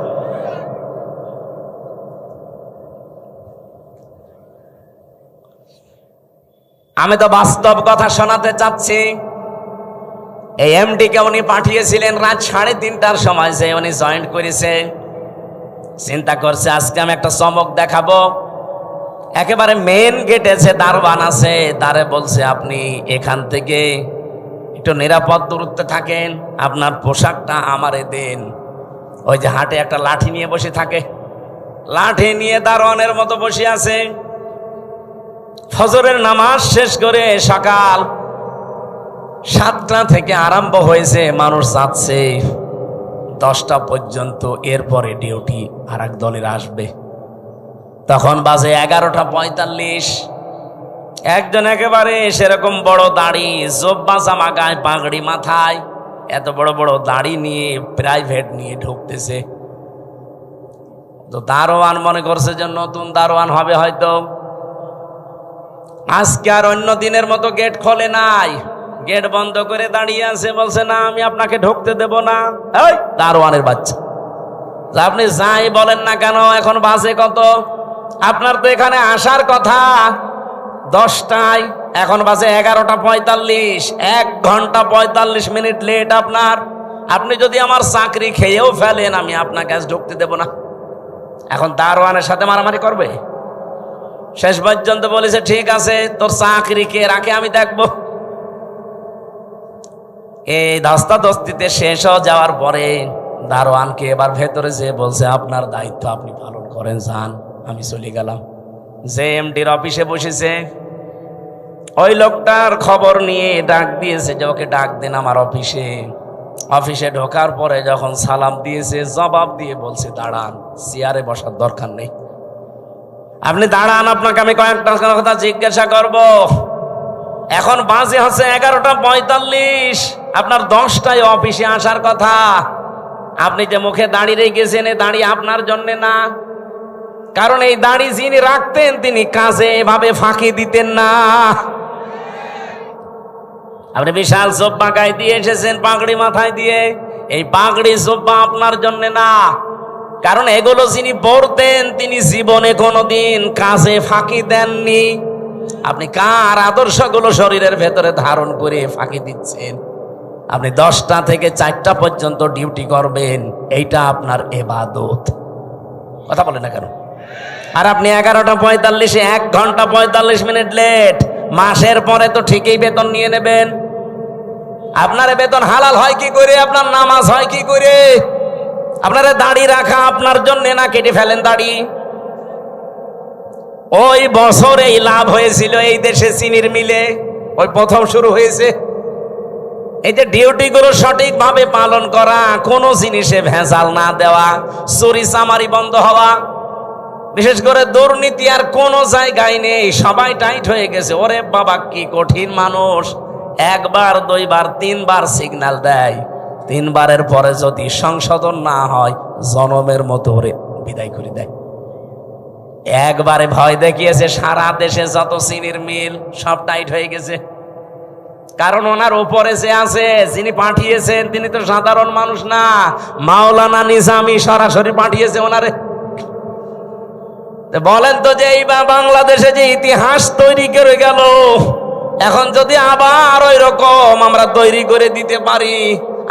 আমি তো বাস্তব কথা শোনাতে চাচ্ছি। এই এমডি কে উনি পাঠিয়েছিলেন রাত 3:30টার সময়, যে উনি জয়েন্ট করেছে। চিন্তা করছে আজকে আমি একটা চমক দেখাবো। একেবারে মেন গেটে যে দারোয়ান আছে তারে বলছে আপনি এখান থেকে একটু নিরাপদ দূরত্বে থাকেন, আপনার পোশাকটা আমারে দেন। ওই যে হাটে একটা লাঠি নিয়ে বসে থাকে, লাঠি নিয়ে দারোয়ানের মতো বসে আছে। ফজরের নামাজ শেষ করে সকাল 7টা থেকে আরম্ভ হয়েছে, মানুষ যাচ্ছে 10টা পর্যন্ত। এরপরে ডিউটি আর এক দলের আসবে। তখন বাজে 11:45। একজন একেবারে সেরকম বড় দাড়ি, জব্বা জামা গায়ে, পাগড়ি মাথায়, এত বড় বড় দাড়ি নিয়ে প্রাইভেট নিয়ে ঢুকতেছে। তো দারোয়ান মনে করছে যে নতুন দারোয়ান হবে হয়তো। আজকে আর অন্য দিনের মতো গেট খোলে নাই, গেট বন্ধ করে দাঁড়িয়ে আছে। বলছে না আমি আপনাকে ঢুকতে দেব না। এই দারোয়ানের বাচ্চা, আপনি যাই বলেন না কেন, এখন বাজে কত? আপনার তো এখানে আসার কথা 10টায়, এখন বাজে 11:45, 1 ঘন্টা 45 মিনিট লেট আপনার। আপনি যদি আমার চাকরি খেয়েও ফেলেন আমি আপনাকে আজ ঢুকতে দেব না। এখন দারোয়ানের সাথে মারামারি করবে। শেষ পর্যন্ত বলেছে ঠিক আছে, তোর চাকরি কে রাখে আমি দেখবো। এই ধস্তাধস্তিতে শেষ হয়ে যাওয়ার পরে দারোয়ানকে এবার ভেতরে যে বলছে আপনার দায়িত্ব আপনি পালন করেন, যান। আমি চলে গেলাম। যে এমডির অফিসে বসেছে ওই লোকটার খবর নিয়ে ডাক দিয়েছে যে ওকে ডাক দেন আমার অফিসে। অফিসে ঢোকার পরে যখন সালাম দিয়েছে, জবাব দিয়ে বলছে দাঁড়ান, চেয়ারে বসার দরকার নেই, আপনি দাঁড়ান, আপনাকে আমি কয়েকটা কথা জিজ্ঞাসা করব। এখন বাজে হচ্ছে 11:45, আপনার 10টায় অফিসে আসার কথা। আপনি যে মুখে দাঁড়িয়ে রেখেছেন, এই দাঁড়িয়ে আপনার জন্য না, কারণ এই দাড়ি যিনি রাখতেন তিনি কাজে এভাবে ফাঁকি দিতেন না। আপনি বিশাল জব্বা গায়ে দিয়ে এসেছেন, পাগড়ি মাথায় দিয়ে, এই পাগড়ি জব্বা আপনার জন্য না, কারণ এগুলো যিনি পরতেন তিনি জীবনে কোনোদিন কাজে ফাঁকি দেননি। আপনি কার আদর্শগুলো শরীরের ভেতরে ধারণ করে ফাঁকি দিচ্ছেন? আপনি 10টা থেকে 4টা পর্যন্ত ডিউটি করবেন, এইটা আপনার ইবাদত। কথা বলে না কেন? আর আপনি 11:45, 1 ঘন্টা 45 মিনিট লেট। মাসের পরে তো ঠিকই বেতন নিয়ে নেবেন। আপনার বেতন হালাল হয় কি করে? আপনার নামাজ হয় কি করে? আপনার দাড়ি রাখা আপনার জন্য না, কেটে ফেলেন দাড়ি। ওই বছর এই লাভ হয়েছিল এই দেশে চিনির মিলে, ওই প্রথম শুরু হয়েছে। এই যে ডিউটি গুলো সঠিকভাবে পালন করা, কোনো জিনিসে ভেজাল না দেওয়া, চুরি চামারি বন্ধ হওয়া, বিশেষ করে দুর্নীতি আর কোনো জায়গায় নেই, সবাই টাইট হয়ে গেছে। ওরে বাবা কি কঠিন মানুষ! 1 বার 2 বার 3 বার সিগন্যাল দেয়, 3 বারের পরে যদি সংশোধন না হয় জনমের মতো ওরে বিদায় করে দেয়। একবারে ভয় দেখিয়েছে, সারা দেশে যত চিনির মিল সব টাইট হয়ে গেছে। কারণ ওনার উপরে যে আছে, যিনি পাঠিয়েছেন তিনি তো সাধারণ মানুষ না, মাওলানা নিজামী সরাসরি পাঠিয়েছে ওনারে। বলেন তো যে এই বাংলাদেশে যে ইতিহাস তৈরি করে গেল, এখন যদি আবার ওই রকম আমরা তৈরি করে দিতে পারি,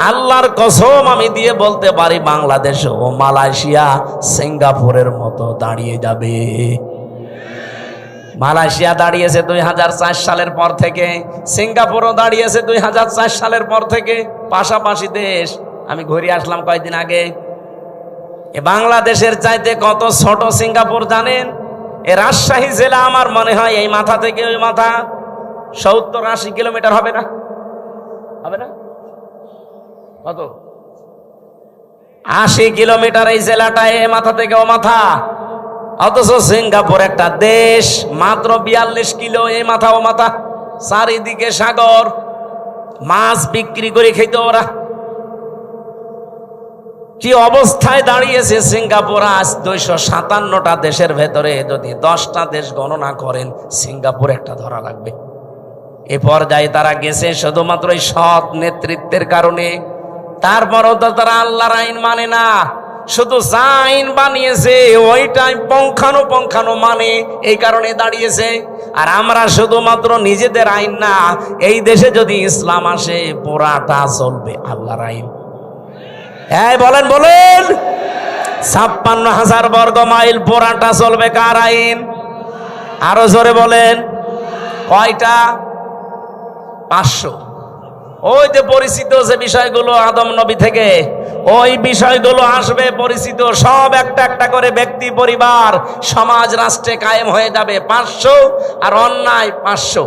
আল্লাহর কসম আমি দিয়ে বলতে পারি বাংলাদেশ ও মালয়েশিয়া সিঙ্গাপুরের মতো দাঁড়িয়ে যাবে। মালয়েশিয়া দাঁড়িয়েছে 2004 সালের পর থেকে, সিঙ্গাপুরও দাঁড়িয়েছে 2004 সালের পর থেকে, পাশাপাশি দেশ। আমি ঘুরে আসলাম কয়েকদিন আগে। এ বাংলাদেশের চাইতে কত ছোট সিঙ্গাপুর জানেন? এ রাজশাহী জেলা আমার মনে হয় এই মাথা থেকে ওই মাথা 70-80 কিলোমিটার হবে না? হবে না? কত? 80 কিলোমিটার এই জেলাটা, এ মাথা থেকে ও মাথা। অথচ সিঙ্গাপুর একটা দেশ, মাত্র 42 কিলো এই মাথা ও মাথা, চারিদিকে সাগর, মাছ বিক্রি করে খেত ওরা। কি অবস্থায় দাঁড়িয়েছে সিঙ্গাপুর আজ? 257টা দেশের ভেতরে যদি 10টা দেশ গণনা করেন, সিঙ্গাপুর একটা ধরা লাগবে। এ পর্যায়ে তারা গেছে শুধুমাত্র এই সৎ নেতৃত্বের কারণে। তারপরও তো তারা আল্লাহর আইন মানে না, শুধু যা আইন বানিয়েছে ওইটাই পঙ্খানো মানে, এই কারণে দাঁড়িয়েছে। আর আমরা শুধুমাত্র নিজেদের আইন না, এই দেশে যদি ইসলাম আসে পুরাটা চলবে আল্লাহর আইন। এই বলেন 56,000 বর্গ মাইল পুরাটা চলবে কার আইন? আরো জোরে বলেন, কয়টা? 500। ওই যে পরিচিত যে বিষয়গুলো আদম নবী থেকে, ওই বিষয়গুলো আসবে পরিচিত, সব একটা একটা করে ব্যক্তি, পরিবার, সমাজ, রাষ্ট্রে কায়েম হয়ে যাবে 500। আর অন্যায় 500।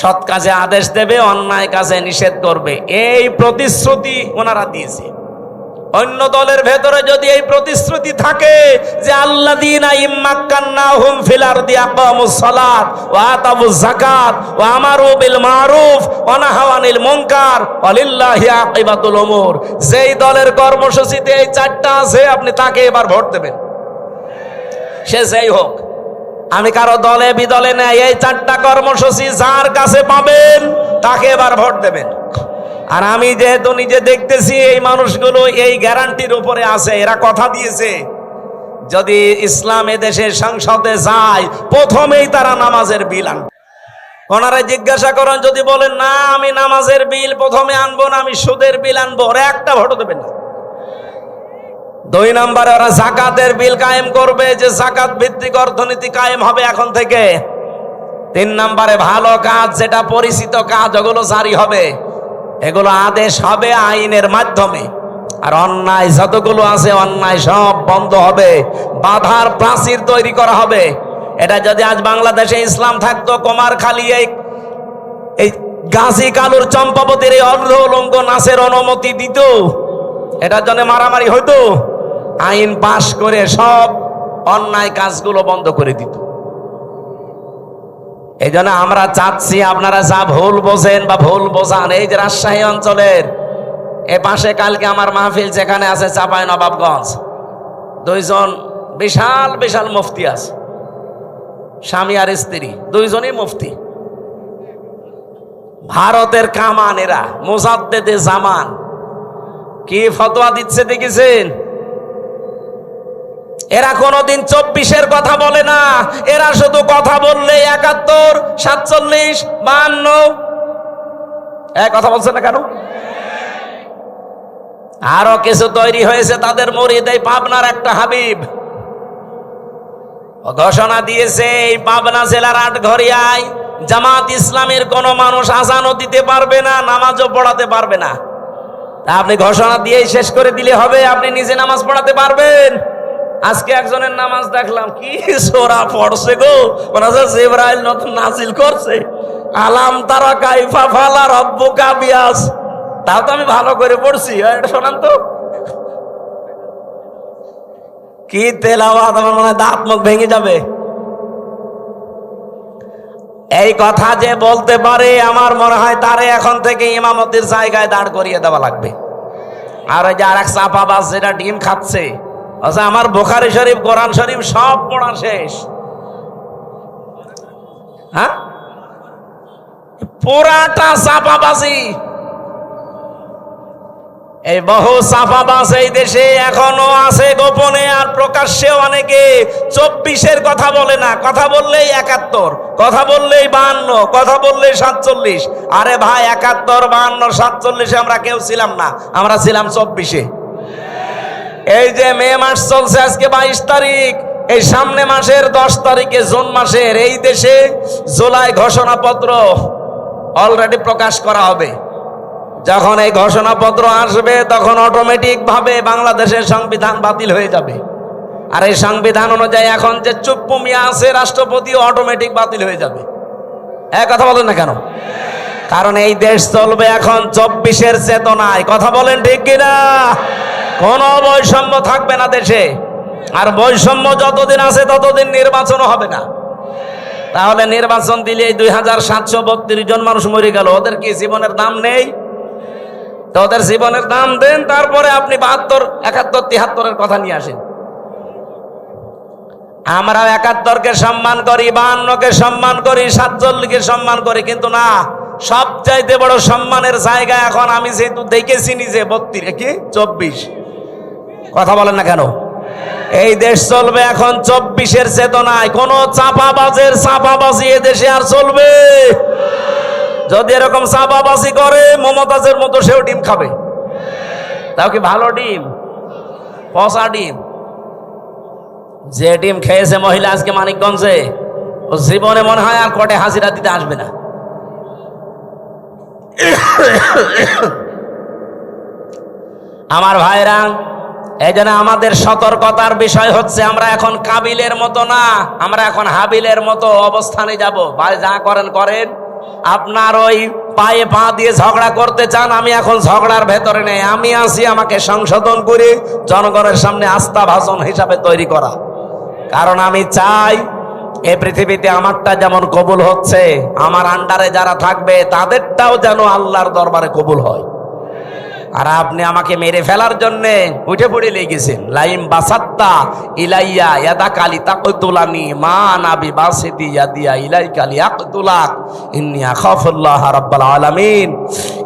সৎ কাজে আদেশ দেবে, অন্যায় কাজে নিষেধ করবে। এই প্রতিশ্রুতি ওনারা দিয়েছে। অন্য দলের ভেতরে যদি এই প্রতিশ্রুতি থাকে যে আল্লাযীনা ইম্মাক্কান্নাহুম ফিল আরদি আকামুস সালাত ওয়া আতাবুজ যাকাত ওয়া আমারু বিল মারুফ ওয়া নাহাউ আনিল মুনকার ওয়ালিল্লাহি আকিবাতুল উমুর, যেই দলের কর্মসূচিতে এই চারটা আছে আপনি তাকে এবার ভোট দেবেন, সে যেই হোক। আমি কারো দলে বিদলে নেই, এই চারটা কর্মসূচি যার কাছে পাবেন তাকে এবার ভোট দেবেন। আর আমি যেহেতু নিজে দেখতেছি এই মানুষগুলো এই গ্যারান্টির উপরে আছে, এরা কথা দিয়েছে যদি ইসলাম দেশের সংসদে যায় প্রথমেই তারা নামাজের বিল আনবে। ওনারা জিজ্ঞাসা করেন, যদি বলেন না আমি নামাজের বিল প্রথমে আনবো না, আমি সুদের বিল আনবো, ওরা একটা ভোট দেবেন না। 2 নম্বরে ওরা যাকাতের বিল কায়েম করবে, যে যাকাত ভিত্তিক অর্থনীতি কায়েম হবে এখন থেকে। 3 নম্বরে ভালো কাজ, যেটা পরিচিত কাজ, ওগুলো জারি হবে, এগুলো আদেশ হবে আইনের মাধ্যমে। আর অন্যায় যতগুলো আছে অন্যায় সব বন্ধ হবে, বাধার প্রাচীর তৈরি করা হবে। এটা যদি আজ বাংলাদেশে ইসলাম থাকতো, কুমারখালী এই গাজী কালুর চম্পাবতীর এই অর্ধলঙ্গ নাচের অনুমতি দিত, এটার জন্য মারামারি হইতো, আইন পাশ করে সব অন্যায় কাজগুলো বন্ধ করে দিত। এই জন্য আমরা চাচ্ছি আপনারা যা ভুল বোঝেন বা ভুল বোঝান, এই যে রাজশাহী অঞ্চলের এ পাশে কালকে আমার মাহফিল যেখানে আছে চাঁপাইনবাবগঞ্জ, 2 জন বিশাল বিশাল মুফতি আছে, স্বামী আর স্ত্রী 2 জনই মুফতি, ভারতের কামান, এরা মুজাদ্দেদে জামান। কি ফতোয়া দিচ্ছে দেখেছেন? এরা কোনদিন 24-এর কথা বলে না, এরা শুধু কথা বললে 71, 47, 52 কথা বলছে না কেন? আরো কিছু তৈরি হয়েছে তাদের মুরিদ। এই পাবনার একটা হাবিব ঘোষণা দিয়েছে, এই পাবনা জেলার আটঘরিয়ায় জামাত ইসলামের কোন মানুষ আজানও দিতে পারবে না, নামাজও পড়াতে পারবে না। তা আপনি ঘোষণা দিয়েই শেষ করে দিলে হবে? আপনি নিজে নামাজ পড়াতে পারবেন? আজকে একজনের নামাজ দেখলাম, কি সূরা পড়ছে গো, মনে হচ্ছে জিবরাইল নতুন নাজিল করছে, আলাম তারা কাইফা ফালা রাব্বুকা বিয়াস। তাও তো আমি ভালো করে পড়ছি, এটা শোনান তো। কি তেলাওয়াত, আমার মনে হয় দাঁত মুখ ভেঙে যাবে। এই কথা যে বলতে পারে, আমার মনে হয় তারে এখন থেকে ইমামতির জায়গায় দাঁড় করিয়ে দেওয়া লাগবে। আর ওই যে আর এক চাপাবাজ যেটা ডিম খাচ্ছে, আচ্ছা আমার বুখারী শরীফ, কোরআন শরীফ সব পড়া শেষ, হ্যাঁ পুরাটা চাপাবাজি। এই বহু চাপাবাজ এই দেশে এখনো আছে গোপনে, আর প্রকাশ্যে অনেকে 24-এর কথা বলে না, কথা বললেই 71, কথা বললেই 52, কথা বললেই 47। আরে ভাই, 71, 52, 47-এ আমরা কেউ ছিলাম না, আমরা ছিলাম 24-এ। এই যে মে মাস চলছে, আজকে 22 তারিখ, এই সামনে মাসের 10 তারিখে, জুন মাসের, এই দেশে জুলাই ঘোষণাপত্র অলরেডি প্রকাশ করা হবে। যখন এই ঘোষণাপত্র আসবে তখন অটোমেটিক ভাবে বাংলাদেশের সংবিধান বাতিল হয়ে যাবে। আর এই সংবিধান অনুযায়ী এখন যে চুপ্পু মিয়া আছে রাষ্ট্রপতিও অটোমেটিক বাতিল হয়ে যাবে। এক কথা বলেন না কেন? কারণ এই দেশ চলবে এখন 24-এর চেতনায়। কথা বলেন ঠিক কিনা? কোনো বৈষম্য থাকবে না দেশে, আর বৈষম্য যতদিন আছে ততদিন নির্বাচনও হবে না। তাহলে নির্বাচন দিলে 2732 জন মানুষ মরে গেল, ওদের কি জীবনের দাম নেই? তো ওদের জীবনের দাম দেন, তারপরে আপনি 72, 71, 73-এর কথা নিয়ে আসেন। আমরা 71-কে সম্মান করি, 52-কে সম্মান করি, 47-কে সম্মান করি, কিন্তু না, সবচাইতে বড় সম্মানের জায়গা এখন আমি যেহেতু দেখেছি নিজে 24। কথা বলেন না কেন? এই দেশ চলবে এখন 24-এর চেতনায়। কোন চাপাবাজের চাপাবাজি এ দেশে আর চলবে? যদি এরকম চাপাবাজি করে মমতাজের মতো সেও ডিম খাবে। তাও কি ভালো ডিম? পচা ডিম। যে ডিম খেয়েছে মহিলা আজকে মানিকগঞ্জে, ও জীবনে মনে হয় আর কোর্টে হাজিরা দিতে আসবে না। আমার ভাইরা, এই জন্য আমাদের সতর্কতার বিষয় হচ্ছে, আমরা এখন কাবিলের মতো না, আমরা এখন হাবিলের মতো অবস্থানে যাব। ভাই যা করেন করেন, আপনার ওই পায়ে পা দিয়ে ঝগড়া করতে চান, আমি এখন ঝগড়ার ভেতরে নেই, আমি আছি আমাকে সংশোধন করে জনগণের সামনে আস্থা ভাষণ হিসাবে তৈরি করা। কারণ আমি চাই এই পৃথিবীতে আমারটা যেমন কবুল হচ্ছে, আমার আন্ডারে যারা থাকবে তাদেরটাও যেন আল্লাহর দরবারে কবুল হয়। আর আপনি আমাকে মেরে ফেলার জন্য উঠে পড়ে লেগেছেন। লাইম বাসাত্তা ইলাইয়া ইয়াদা কালি তাকতুলানি মা নাবি বাসিতি ইয়াদিয়া ইলাই কালি আকতুলাক ইন্নী আখাফুল্লাহ রাব্বাল আলামিন।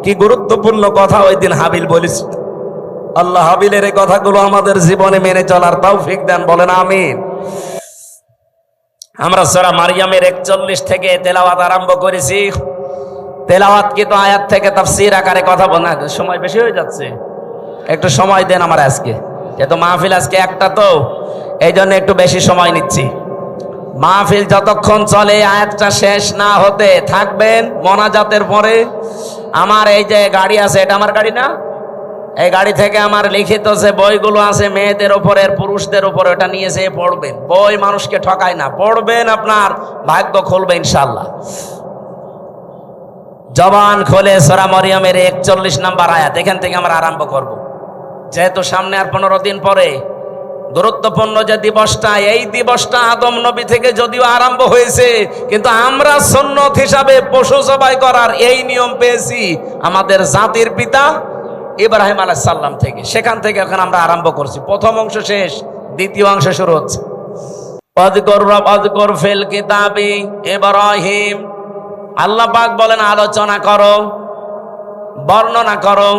কি গুরুত্বপূর্ণ কথা ওই দিন হাবিল বলিস। আল্লাহ হাবিলের এই কথাগুলো আমাদের জীবনে মেনে চলার তৌফিক দেন, বলেন আমিন। আমরা সূরা মারইয়ামের 41 থেকে তেলাওয়াত আরম্ভ করেছি। তেলাওয়াত কি তো আয়াত থেকে তাফসীর আকারে কথা বলা, সময় বেশি হয়ে যাচ্ছে, একটু সময় দেন আমার আজকে, যেহেতু মাহফিল আজকে একটা, তো এই জন্য একটু বেশি সময় নিচ্ছি। মাহফিল যতক্ষণ চলে আয়াতটা শেষ না হতে থাকবেন। মোনাজাতের পরে আমার এই যে গাড়ি আছে, এটা আমার গাড়ি না, এই গাড়ি থেকে আমার লিখিত যে বইগুলো আছে মেয়েদের উপরের পুরুষদের উপর, ওটা নিয়ে যেয়ে পড়বেন। বই মানুষকে ঠকায় না, পড়বেন, আপনার ভাগ্য খুলবে ইনশাআল্লাহ। জবান খোলে সূরা মারইয়ামের 41 নম্বর আয়াত, এখান থেকে আমরা আরম্ভ করব। যেহেতু সামনে আর 15 দিন পরে গুরুত্বপূর্ণ যে দিবসটা, এই দিবসটা আদম নবী থেকে যদিও আরম্ভ হয়েছে, কিন্তু আমরা সুন্নত হিসাবে পশু জবাই করার এই নিয়ম পেয়েছি আমাদের জাতির পিতা ইব্রাহিম আলাইহিস সালাম থেকে। সেখান থেকে এখন আমরা আরম্ভ করছি। প্রথম অংশ শেষ, দ্বিতীয় অংশ শুরু হচ্ছে। ওয়াযকুর ফিল কিতাবি ইব্রাহিম, আল্লাহ পাক বলেন আলোচনা করো, বর্ণনা করো।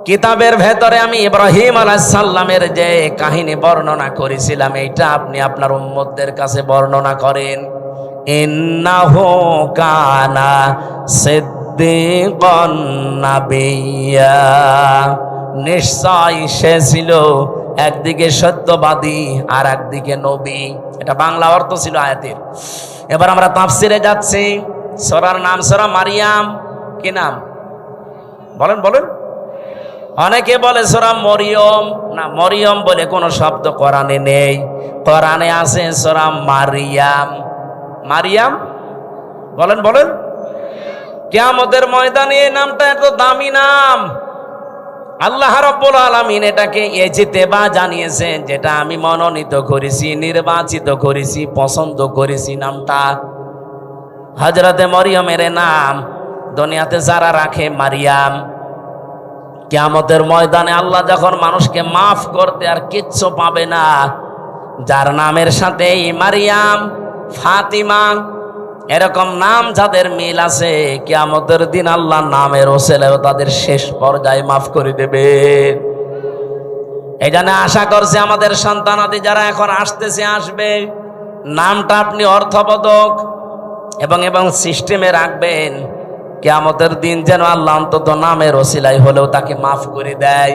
কিতাবের ভেতরে আমি ইব্রাহিম আলাইহিস সালামের যে কাহিনী বর্ণনা করেছিলাম, এইটা আপনি আপনার উম্মতদের কাছে বর্ণনা করেন। ইন্নাহু কানা সিদ্দীকান নাবিয়্যা, নিশ্চয় সে ছিল একদিকে সত্যবাদী আর একদিকে নবী। এটা বাংলা অর্থ ছিল আয়াতের। এবার আমরা তাফসিরে যাচ্ছি। সূরার নাম সূরা মারইয়াম। কি নাম বলেন বলেন? অনেকে বলে সূরা মরিয়ম, না, মরিয়ম বলে কোনো শব্দ কোরআনে নেই। কোরআনে আছে সূরা মারইয়াম। মারইয়াম বলেন বলেন। কিয়ামতের ময়দানে এই নামটা এত দামি নাম। আল্লাহ রাব্বুল আলামিন এটাকে ইজতিবা জানিয়েছেন, যেটা আমি মনোনীত করেছি, নির্বাচিত করেছি, পছন্দ করেছি। নামটা হযরতে মরিয়মের নাম দুনিয়াতে যারা রাখে মারিয়াম, কিয়ামতের ময়দানে আল্লাহ যখন মানুষকে মাফ করতে আর কিচ্ছু পাবে না, যার নামের সাথে মারিয়াম, ফাতিমা, এরকম নাম যাদের মিল আছে, কিয়ামতের দিন আল্লাহ নামের ওসিলায় তাদের শেষ পর্যায়ে মাফ করে দেবে। এই জন্য আশা করছি আমাদের সন্তানাদি যারা এখন আসতেছে, আসবে, নামটা আপনি অর্থবোধক এবং সিস্টেমে রাখবেন। কিয়ামতের দিন যেন আল্লাহ অন্তত নামের ওসিলায় হলেও তাকে মাফ করে দেয়।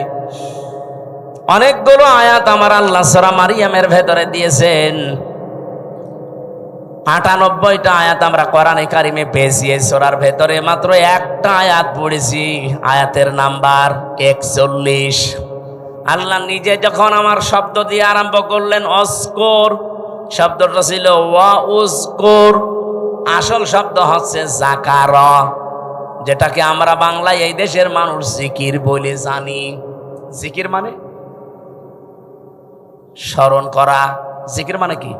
অনেকগুলো আয়াত আমার আল্লাহ সূরা মারিয়ামের ভেতরে দিয়েছেন। ৯৮টা আয়াত আমরা কোরআনে কারিমে পেয়েছি। এই সূরার ভেতরে মাত্র একটা আয়াত পড়েছি, আয়াতের নাম্বার ৪১। আল্লাহ নিজে যখন আমার শব্দ দিয়ে আরম্ভ করলেন অস্কর, শব্দটা ছিল ওয়া উজকুর, আসল শব্দ হচ্ছে যাকার, যেটাকে আমরা বাংলায় এই দেশের মানুষ জিকির বলে জানি। জিকির মানে স্মরণ করা। জিকির মানে কি?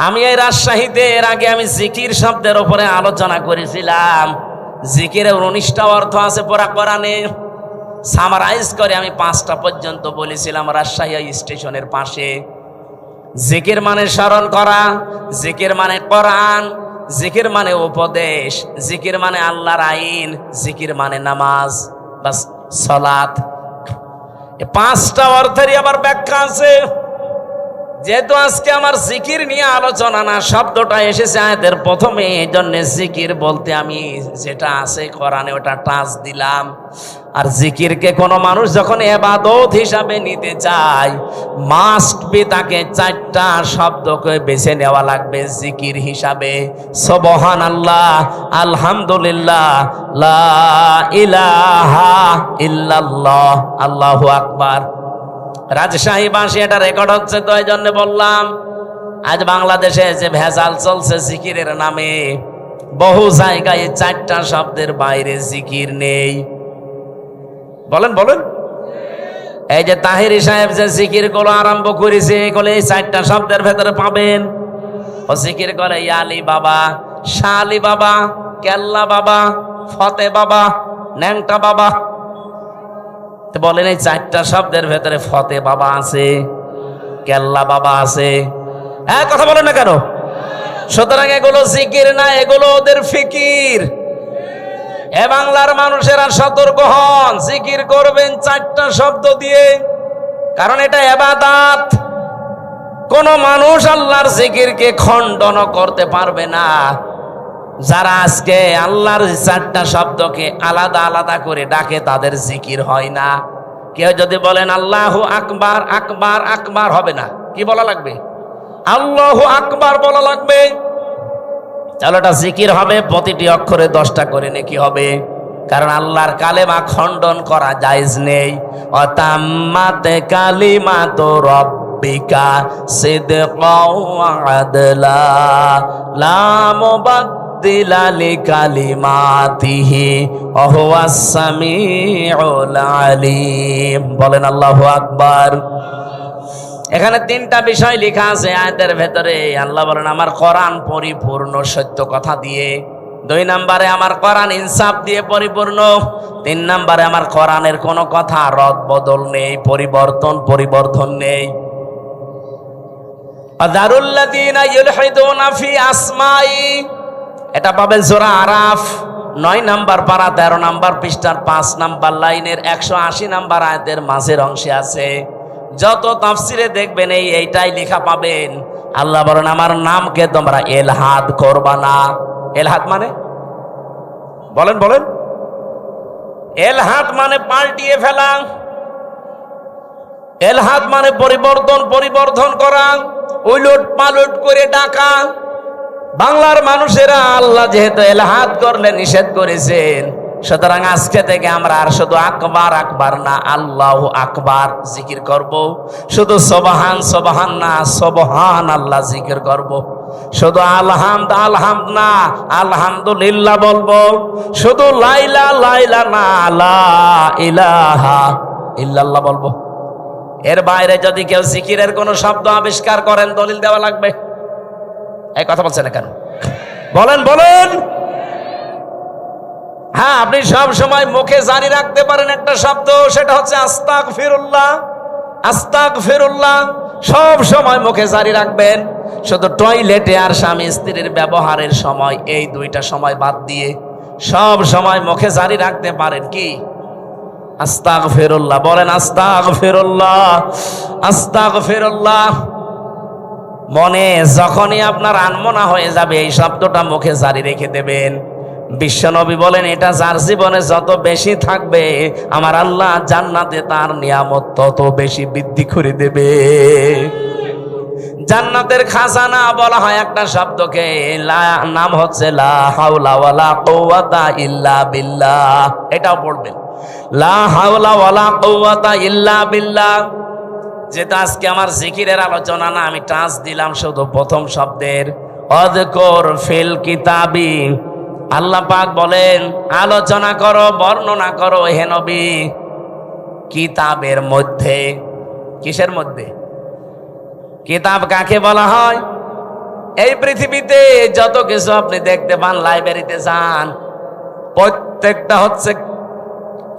আমি এই রাজশাহীতে এর আগে আমি জিকির শব্দের উপরে আলোচনা করেছিলাম। জিকিরের ১৯টা অর্থ আছে পুরা কোরআনে। সামারাইজ করে আমি 5টা পর্যন্ত বলেছিলাম রাজশাহী স্টেশনের পাশে। জিকির মানে স্মরণ করা, জিকির মানে কোরআন, জিকির মানে উপদেশ, জিকির মানে আল্লাহর আইন, জিকির মানে নামাজ, বাস সালাত। এই 5টা অর্থেরই আবার ব্যাখ্যা আছে। যেহেতু আজকে আমার জিকির নিয়ে আলোচনা না, শব্দটা এসেছে আয়াতের প্রথমে, এই জন্য জিকির বলতে আমি যেটা আছে কোরআনে ওটা টাচ দিলাম। আর জিকিরকে কোনো মানুষ যখন ইবাদত হিসাবে নিতে চায়, মাস্ট বি তাকে 4টা শব্দকে বেছে নেওয়া লাগবে জিকির হিসাবে। সুবহানাল্লাহ, আলহামদুলিল্লাহ, লা ইলাহা ইল্লাল্লাহ, আল্লাহু আকবার। রাজশাহী ভাষী এটা রেকর্ড হচ্ছে, তো এই জন্য বললাম। আজ বাংলাদেশে যে ভেজাল চলছে জিকিরের নামে, বহু জায়গায় 4টা শব্দের বাইরে জিকির নেই। বলেন বলেন। এই যে তাহিরি সাহেব যে জিকির গুলো আরম্ভ করেছে, এগুলো এই 4টা শব্দের ভেতরে পাবেন। ও জিকির করে ইয়ালি বাবা, শালি বাবা, কেল্লা বাবা, ফতে বাবা, ন্যাংটা বাবা। তো বলেন এই 4টা শব্দের ভেতরে ফতে বাবা আছে, কেল্লা বাবা আছে। হ্যাঁ, কথা বলেন না কেন? সুতরাং এগুলো জিকির না, এগুলো ওদের ফিকির। এ বাংলার মানুষেরা সতর্ক হন, জিকির করবেন 4টা শব্দ দিয়ে, কারণ এটা ইবাদত। কোন মানুষ আল্লাহর জিকিরকে খণ্ডন করতে পারবে না। যারা আজকে আল্লাহর 4টা শব্দকে আলাদা আলাদা করে ডাকে, তাদের জিকির হয় না। কেউ যদি বলেন আল্লাহু আকবার, আকবার আকবার হবে না, কি বলা লাগবে? আল্লাহু আকবার বলা লাগবে। তাহলে এটা জিকির হবে, প্রতিটি অক্ষরে 10টা করে নেকি হবে। কারণ আল্লাহর কালেমা খণ্ডন করা জায়েজ নেই। অতাম্মাত কালিমাতু রাব্বিকা সিদকাও ওয়া আদলা লা মুবাদদিলা লিকালিমাতিহি ওয়া হুয়াস সামিউল আলিম। বলেন আল্লাহু আকবার। এখানে 3টা বিষয় লেখা আছে আয়াতের ভেতরে। আল্লাহ বলেন আমার কোরআন পরিপূর্ণ সত্য কথা দিয়ে। 2 নম্বরে আমার কোরআন ইনসাফ দিয়ে পরিপূর্ণ। 3 নম্বরে আমার কোরআনের কোনো কথা রদ বদল নেই, পরিবর্তন নেই। আযারুল্লাযীনা ইউলহিদুনা ফি আসমাই, এটা পাবেন সূরা আরাফ 9 নম্বর পারা 13 নম্বর পৃষ্ঠার 5 নম্বর লাইনের 180 নম্বর আয়াতের মাঝের অংশে আছে। যত তাফসিরে দেখবেন এইটাই লেখা পাবেন। আল্লাহ বলেন আমার নামকে তোমরা এলহাদ করবা না। এলহাদ মানে বলেন বলেন। এলহাদ মানে পাল্টিয়ে ফেলা, এলহাদ মানে পরিবর্ধন করা, উলট পালট করে ডাকা। বাংলার মানুষেরা আল্লাহ যেহেতু এলহাদ করলে নিষেধ করেছেন, সুতরাং আজকে থেকে আমরা আর শুধু আকবার আকবার না, আল্লাহু আকবার জিকির করব। শুধু সুবহান সুবহান না, সুবহান আল্লাহ জিকির করব। শুধু আলহামদ আলহামদ না, আলহামদুলিল্লাহ বলবো। শুধু লাইলা লাইলা না, লা ইলাহা ইল্লাল্লাহ বলবো। এর বাইরে যদি কেউ জিকিরের কোন শব্দ আবিষ্কার করেন, দলিল দেওয়া লাগবে। এই কথা বলছেন না কেন? বলেন বলেন। হ্যাঁ, আপনি সব সময় মুখে জারি রাখতে পারেন একটা শব্দ, সেটা হচ্ছে আস্তাগফিরুল্লাহ। আস্তাগফিরুল্লাহ সব সময় মুখে জারি রাখবেন, শুধু টয়লেটে আর স্বামী স্ত্রীর ব্যবহারের সময়, এই দুইটা সময় বাদ দিয়ে সব সময় মুখে জারি রাখতে পারেন কি? আস্তাগফিরুল্লাহ বলেন, আস্তাগফিরুল্লাহ, আস্তাগফিরুল্লাহ। মনে যখনই আপনার আনমনা হয়ে যাবে এই শব্দটা মুখে জারি রেখে দেবেন। বিশ্বনবী বলেন, এটা যার জীবনে যত বেশি থাকবে আমার আল্লাহ জান্নাতে তার নিয়ামত তত বেশি বৃদ্ধি করে দেবে। জান্নাতের খাজানা বলা হয় একটা শব্দকে, নাম হচ্ছে লা হাওলা ওয়ালা কুওয়াতা ইল্লা বিল্লাহ। এটাও পড়বেন, লা হাওলা ওয়ালা কুওয়াতা ইল্লা বিল্লাহ। যেটা আজকে আমার জিকিরের আলোচনা না, আমি টাচ দিলাম শুধু প্রথম শব্দের, অযকুর ফিল কিতাবি। আল্লাহ পাক বলেন, আলোচনা করো, বর্ণনা করো হে নবী, কিতাবের মধ্যে। কিসের মধ্যে? কিতাব কাকে বলা হয়? এই পৃথিবীতে যত কিছু আপনি দেখতে পান, লাইব্রেরিতে যান, প্রত্যেকটা হচ্ছে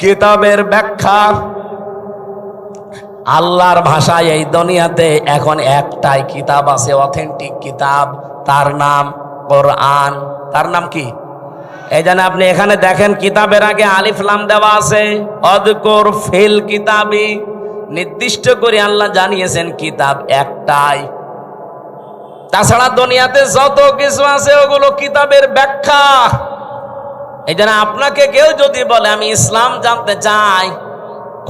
কিতাবের ব্যাখ্যা। আল্লাহর ভাষায় এই দুনিয়াতে এখন একটাই কিতাব আছে, অথেন্টিক কিতাব, তার নাম কোরআন। তার নাম কি? এই জন্য আপনি এখানে দেখেন কিতাবের আগে আলিফ লাম দেওয়া আছে, অযকুর ফিল কিতাবি। নির্দিষ্ট করে আল্লাহ জানিয়েছেন কিতাব একটাই। তাছাড়া দুনিয়াতে যত কিছু আছে ওগুলো কিতাবের ব্যাখ্যা। এই জন্য আপনাকে কেউ যদি বলে আমি ইসলাম জানতে চাই,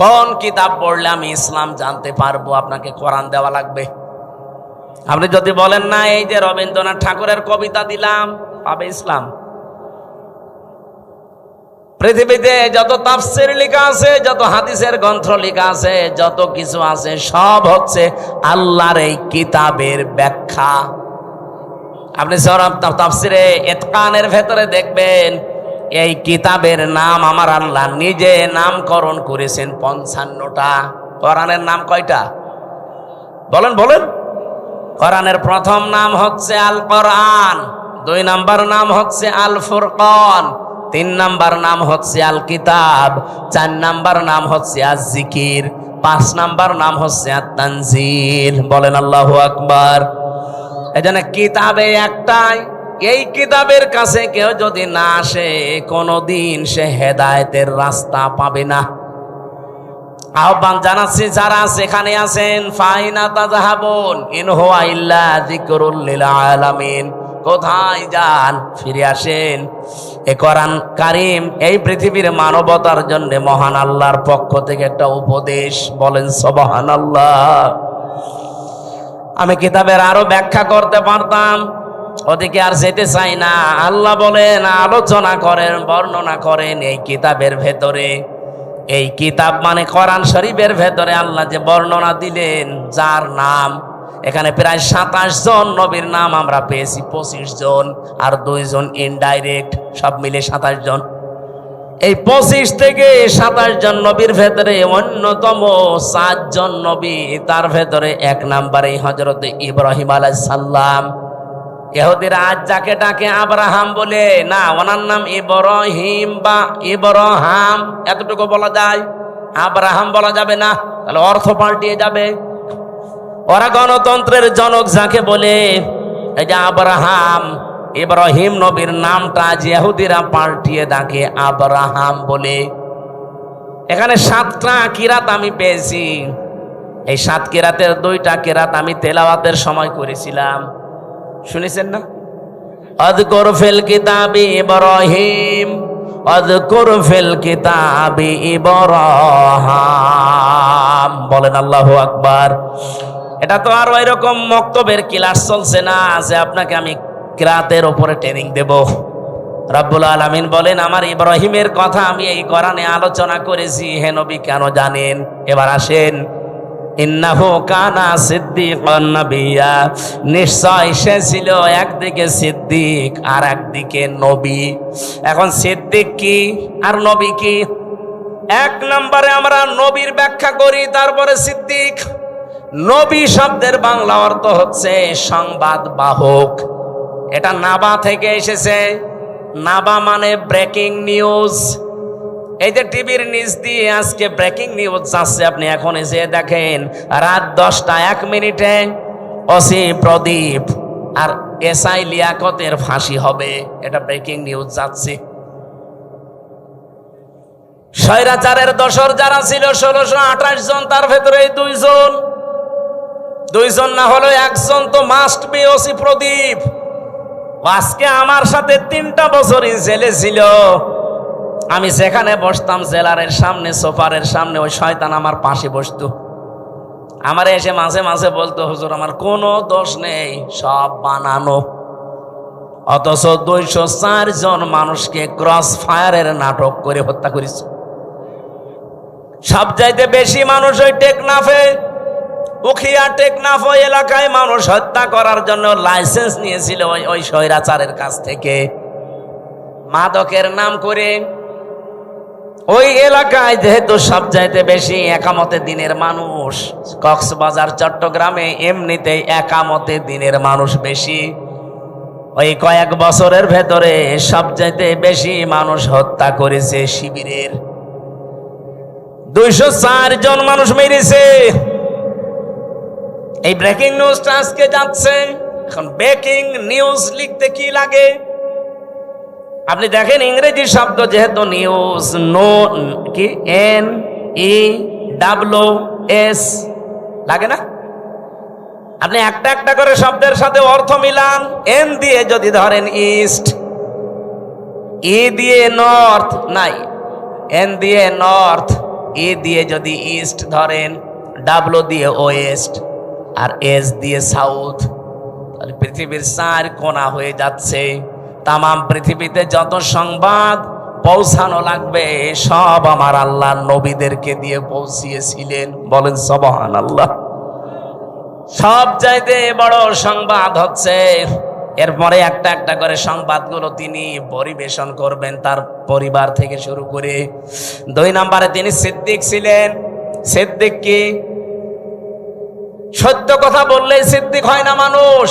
কোন কিতাব পড়লে আমি ইসলাম জানতে পারবো, আপনাকে কোরআন দেওয়া লাগবে। আপনি যদি বলেন না এই যে রবীন্দ্রনাথ ঠাকুরের কবিতা দিলাম, পাবে ইসলাম? পৃথিবীতে যত তাফসীর লেখা আছে, যত হাদিসের গ্রন্থ লেখা আছে, যত কিছু আছে সব হচ্ছে আল্লাহর এই কিতাবের ব্যাখ্যা। আপনি সূরা তাফসীরে ইতকানের ভেতরে দেখবেন এই কিতাবের নাম আমার আল্লাহ নিজে নামকরণ করেছেন 55টা। কোরআনের নাম কয়টা? বলেন বলেন। কোরআনের প্রথম নাম হচ্ছে আল কোরআন, 2 নাম্বার নাম হচ্ছে আল ফুরকান, 3 নাম্বার নাম হচ্ছে আল কিতাব, 4 নাম্বার নাম হচ্ছে আজ জিকির, 5 নাম্বার নাম হচ্ছে আত তানজিল। বলেন আল্লাহু আকবার। এজন্য কিতাবে একটাই। এই কিতাবের কাছে কেউ যদি না আসে কোনদিন সে হেদায়েতের রাস্তা পাবে না। আহ্বান জানাচ্ছি যারা সেখানে আছেন, ফাইনা তাযহাবুন ইন হুয়া ইল্লা যিকরুল লিল আলামিন। কোথায় যান? ফিরে আসেন। এ কোরআন কারীম এই পৃথিবীর মানবতার জন্য মহান আল্লাহর পক্ষ থেকে একটা উপদেশ। বলেন সুবহানাল্লাহ। আমি কিতাবের আরো ব্যাখ্যা করতে পারতাম, ওদিকে আর যেতে চাই না। আল্লাহ বলেন, আলোচনা করেন, বর্ণনা করেন এই কিতাবের ভেতরে। এই কিতাব মানে কোরআন শরীফের ভেতরে আল্লাহ যে বর্ণনা দিলেন, যার নাম এখানে প্রায় 27 জন নবীর নাম আমরা পেয়েছি, 25 জন আর 2 জন ইনডাইরেক্ট, সব মিলে 27 জন। এই 25 থেকে 27 জন নবীর ভেতরে অন্যতম 4 জন নবী, তার ভেতরে 1 নম্বরে হযরত ইব্রাহিম আলাইহিস সালাম। ইহুদিরা আজ যাকে ডাকে আব্রাহাম বলে, না, ওনার নাম ইব্রাহিম বা ইব্রাহাম, এতটুকু বলা যায়, আব্রাহাম বলা যাবে না, তাহলে অর্থ পাল্টিয়ে যাবে। ওরা গণতন্ত্রের জনক যাকে বলে, এই যে আব্রাহাম, ইব্রাহিম নবীর নামটা ইহুদিরা পাল্টিয়ে ডাকে আব্রাহাম বলে। এখানে 7টা কিরাত আমি পেয়েছি। এই 7 কিরাতের 2টা কিরাত আমি তেলাওয়াতের সময় করেছিলাম, শুনেছেন না? আযকুর ফিল কিতাবি ইব্রাহিম, আযকুর ফিল কিতাবি ইব্রাহিম। বলেন আল্লাহু আকবার। এটা তো আর এরকম মক্তবের ক্লাস চলছে না যে আপনাকে আমি কিরাতের উপরে ট্রেনিং দেব। রব্বুল আলামিন বলেন, আমার ইব্রাহিমের কথা আমি এই কোরআনে আলোচনা করেছি, হে নবী কেন জানেন? এবার আসেন, ইন্নাহু কানা সিদ্দিকান নাবিয়্যা, নিশ্চয় সে ছিল একদিকে সিদ্দিক আর একদিকে নবী। এখন সিদ্দিক কি আর নবী কি? 1 নম্বরে আমরা নবীর ব্যাখ্যা করি, তারপরে সিদ্দিক। নবী শব্দের বাংলা অর্থ হচ্ছে সংবাদ বাহক। এটা নাবা থেকে এসেছে। নাবা মানে ব্রেকিং নিউজ। এই যে টিভির নিচ দিয়ে আজকে ব্রেকিং নিউজ যাচ্ছে, আপনি এখন এসে দেখেন রাত 10টা 1 মিনিটে ওসি প্রদীপ আর এসআই লিয়াকতের ফাঁসি হবে, এটা ব্রেকিং নিউজ যাচ্ছে। স্বৈরাচারের দোসর যারা ছিল 1628 জন, তার ভেতরে দুইজন না হলো একজন তো মাস্ট বি ওসি প্রদীপ। আজকে আমার সাথে 3টা বছরই জেলে ছিল। আমি যেখানে বসতাম জেলারের সামনে, সোফারের সামনে, ওই শয়তান আমার পাশে বসতো। আমার এসে মাঝে মাঝে বলতো, হুজুর আমার কোনো দোষ নেই, সব বানানো। অথচ 204 জন মানুষকে ক্রস ফায়ারের নাটক করে হত্যা করেছে। সবচাইতে বেশি মানুষ ওই টেকনাফে, উখিয়া টেকনাফ ওই এলাকায় মানুষ হত্যা করার জন্য লাইসেন্স নিয়েছিল ওই স্বৈরাচারের কাছ থেকে, মাদকের নাম করে। ওই এলাকায় যেহেতু সবচাইতে বেশি একামতে দিনের মানুষ, কক্সবাজার চট্টগ্রামে এমনিতেই একামতে দিনের মানুষ বেশি। ওই কয়েক বছরের ভেতরে সবচাইতে বেশি মানুষ হত্যা করেছে শিবিরের। 204 জন মানুষ মেরেছে। এই ব্রেকিং নিউজটা আজকে যাচ্ছে। এখন ব্রেকিং নিউজ লিখতে কি লাগে? আপনি দেখেন ইংরেজি শব্দ যেহেতু নিউজ, নো কি NEWS লাগে না? আপনি একটা একটা করে শব্দের সাথে অর্থ মিলান। এন দিয়ে যদি ধরেন ইস্ট, ই দিয়ে নর্থ, নাই এন দিয়ে নর্থ, ই দিয়ে যদি ইস্ট ধরেন, ডাব্লু দিয়ে ওয়েস্ট, আর এস দিয়ে সাউথ, তাহলে পৃথিবীর 4 কোণা হয়ে যাচ্ছে। তামাম পৃথিবীতে যত সংবাদ পৌঁছানো লাগবে সব আমার আল্লাহর নবীদেরকে দিয়ে পৌঁছিয়েছিলেন। বলেন সুবহানাল্লাহ। সব চাইতে বড় সংবাদ হচ্ছে, এরপরে একটা একটা করে সংবাদগুলো তিনি পরিবেশন করবেন তার পরিবার থেকে শুরু করে। 2 নম্বরে তিনি সিদ্দিক ছিলেন। সিদ্দিক কি? সত্য কথা বললেই সিদ্দিক হয় না মানুষ।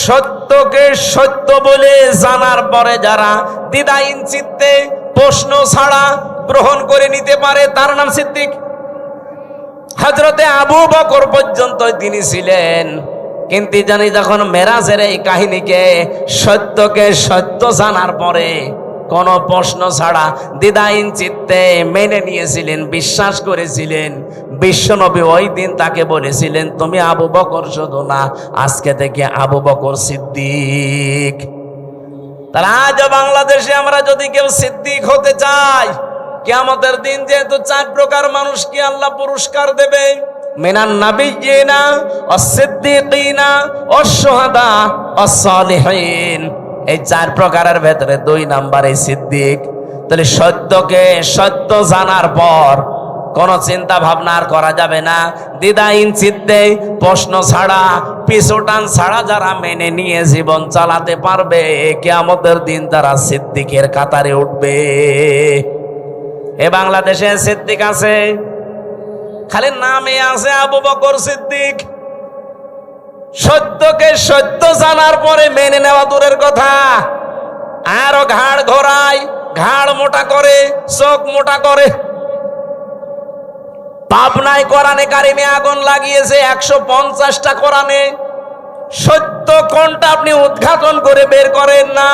সত্যকে সত্য বলে জানার পরে যারা দ্বিধাহীন চিত্তে প্রশ্ন ছাড়া গ্রহণ করে নিতে পারে তার নাম সিদ্দিক। হযরতে আবু বকর পর্যন্ত তিনি ছিলেন, কিন্তু জানি যখন মেরাজের এই কাহিনীকে সত্যকে সত্য জানার পরে কোন প্রশ্ন ছাড়া দ্বিধাহীন চিত্তে মেনে নিয়েছিলেন, বিশ্বাস করেছিলেন। বিশ্বনবী ওই দিন তাকে বলেছিলেন, তুমি আবু বকর শুধু না, আজকে থেকে আবু বকর সিদ্দিক। তাহলে আজ বাংলাদেশে আমরা যদি কেউ সিদ্দিক হতে চাই, কিয়ামতের দিন যেহেতু 4 প্রকার মানুষকে আল্লাহ পুরস্কার দেবে, মিনান নাবিয়্যিনা ওয়াস-সিদ্দীকিনা ওয়াশ-শুহাদা ওয়াস-সালিহিন, এই 4 প্রকারের ভেতরে 2 নম্বরে সিদ্দিক। তাহলে সত্যকে সত্য জানার পর কোনো চিন্তা ভাবনা আর করা যাবে না। দ্বিধাহীন চিত্তে প্রশ্ন ছাড়া, পিছুটান ছাড়া যারা মেনে নিয়ে জীবন চালাতে পারবে, কিয়ামতের দিন তারা সিদ্দিকের কাতারে উঠবে। এ বাংলাদেশে সিদ্দিক আছে, খালি নামে আছে আবু বকর সিদ্দিক। সত্যকে সত্য জানার পরে মেনে নেওয়া দূরের কথা, আরো ঘাড় ঘোরায়, ঘাড় মোটা করে, চোখ মোটা করে। পাবনায় কোরআনে কারিমে আগুন লাগিয়েছে 150টা কোরআনে। সত্য কোনটা আপনি উদ্ঘাটন করে বের করেন না,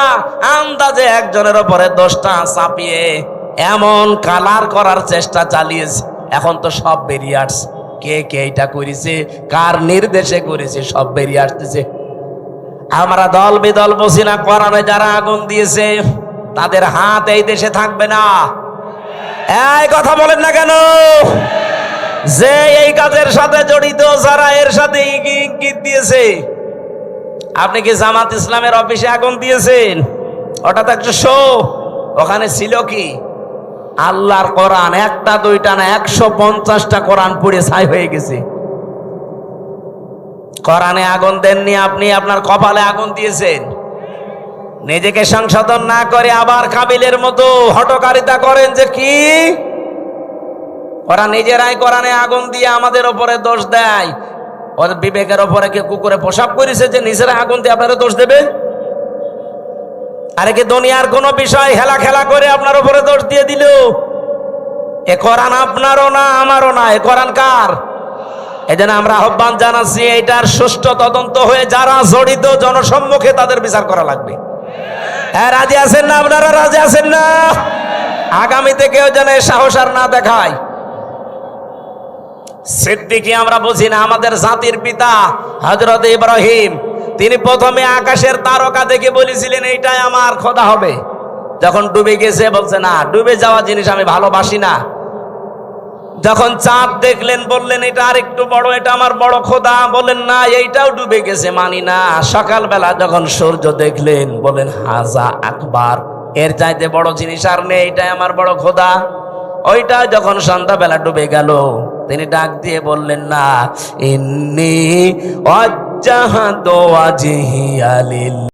আন্দাজে একজনের উপরে 10টা চাপিয়ে এমন কালার করার চেষ্টা চালিয়েছে। এখন তো সব বেরিয়ে আসছে, কে কে এটা করেছে, কার নির্দেশে করেছে, সব বেরিয়ে আসতেছে। আমরা দল বিদল বসি না, কোরআনে যারা আগুন দিয়েছে তাদের হাত এই দেশে থাকবে না। এই কথা বলেন না কেন? যে এই কাজের সাথে জড়িত, যারা এর সাথে ইঙ্গিত দিয়েছে। আপনি কি জামাত ইসলামের অফিসে আগুন দিয়েছেন? ওটা তো একটা শো। ওখানে ছিল কি? আল্লাহর কোরআন, 1টা 2টা না, 150টা কোরআন পুড়ে ছাই হয়ে গেছে। কোরআনে আগুন দেননি আপনি, আপনার কপালে আগুন দিয়েছেন। নিজেকে সংশোধন না করে আবার কাবিলের মতো হটকারিতা করেন যে কি ওরা নিজেরাই কোরআনে আগুন দিয়ে আমাদের ওপরে দোষ দেয়। ওদের বিবেকের ওপরে কি কুকুরে পোশাক করেছে যে নিজেরা আগুন দিয়ে আপনারা দোষ দেবে? আরে কি দুনিয়ার কোন বিষয় হেলা খেলা করে আপনার উপরে দোষ দিয়ে দিল? এ কোরআন আপনারও না, আমারও না, এ কোরআন কার? এই জন্য আমরা আহ্বান জানাচ্ছি, এইটার সুষ্ঠু তদন্ত হয়ে যারা জড়িত জনসম্মুখে তাদের বিচার করা লাগবে। হ্যাঁ, রাজি আছেন না আপনারা? রাজি আছেন না? আগামীতে কেউ যেন সাহস আর না দেখায়। সিদ্দিকী আমরা বুঝি না, আমাদের জাতির পিতা হযরত ইব্রাহিম, তিনি প্রথমে আকাশের তারকা দেখে বলেছিলেন এইটাই আমার খোদা হবে। যখন ডুবে গেছে বলছে না, ডুবে যাওয়া জিনিস আমি ভালোবাসি না। যখন চাঁদ দেখলেন বললেন এটা আরেকটু বড়, এটা আমার বড় খোদা। বলেন না, এইটাও ডুবে গেছে, মানি না। সকালবেলা যখন সূর্য দেখলেন বলেন হাজা আকবার, এর চাইতে বড় জিনিস আর নেই, এটাই আমার বড় খোদা। ওইটা যখন সন্ধ্যাবেলা ডুবে গেল, তিনি ডাক দিয়ে বললেন না, ইন্নী ওয়াজ্জাহাতু ওয়াজহিয়া লিল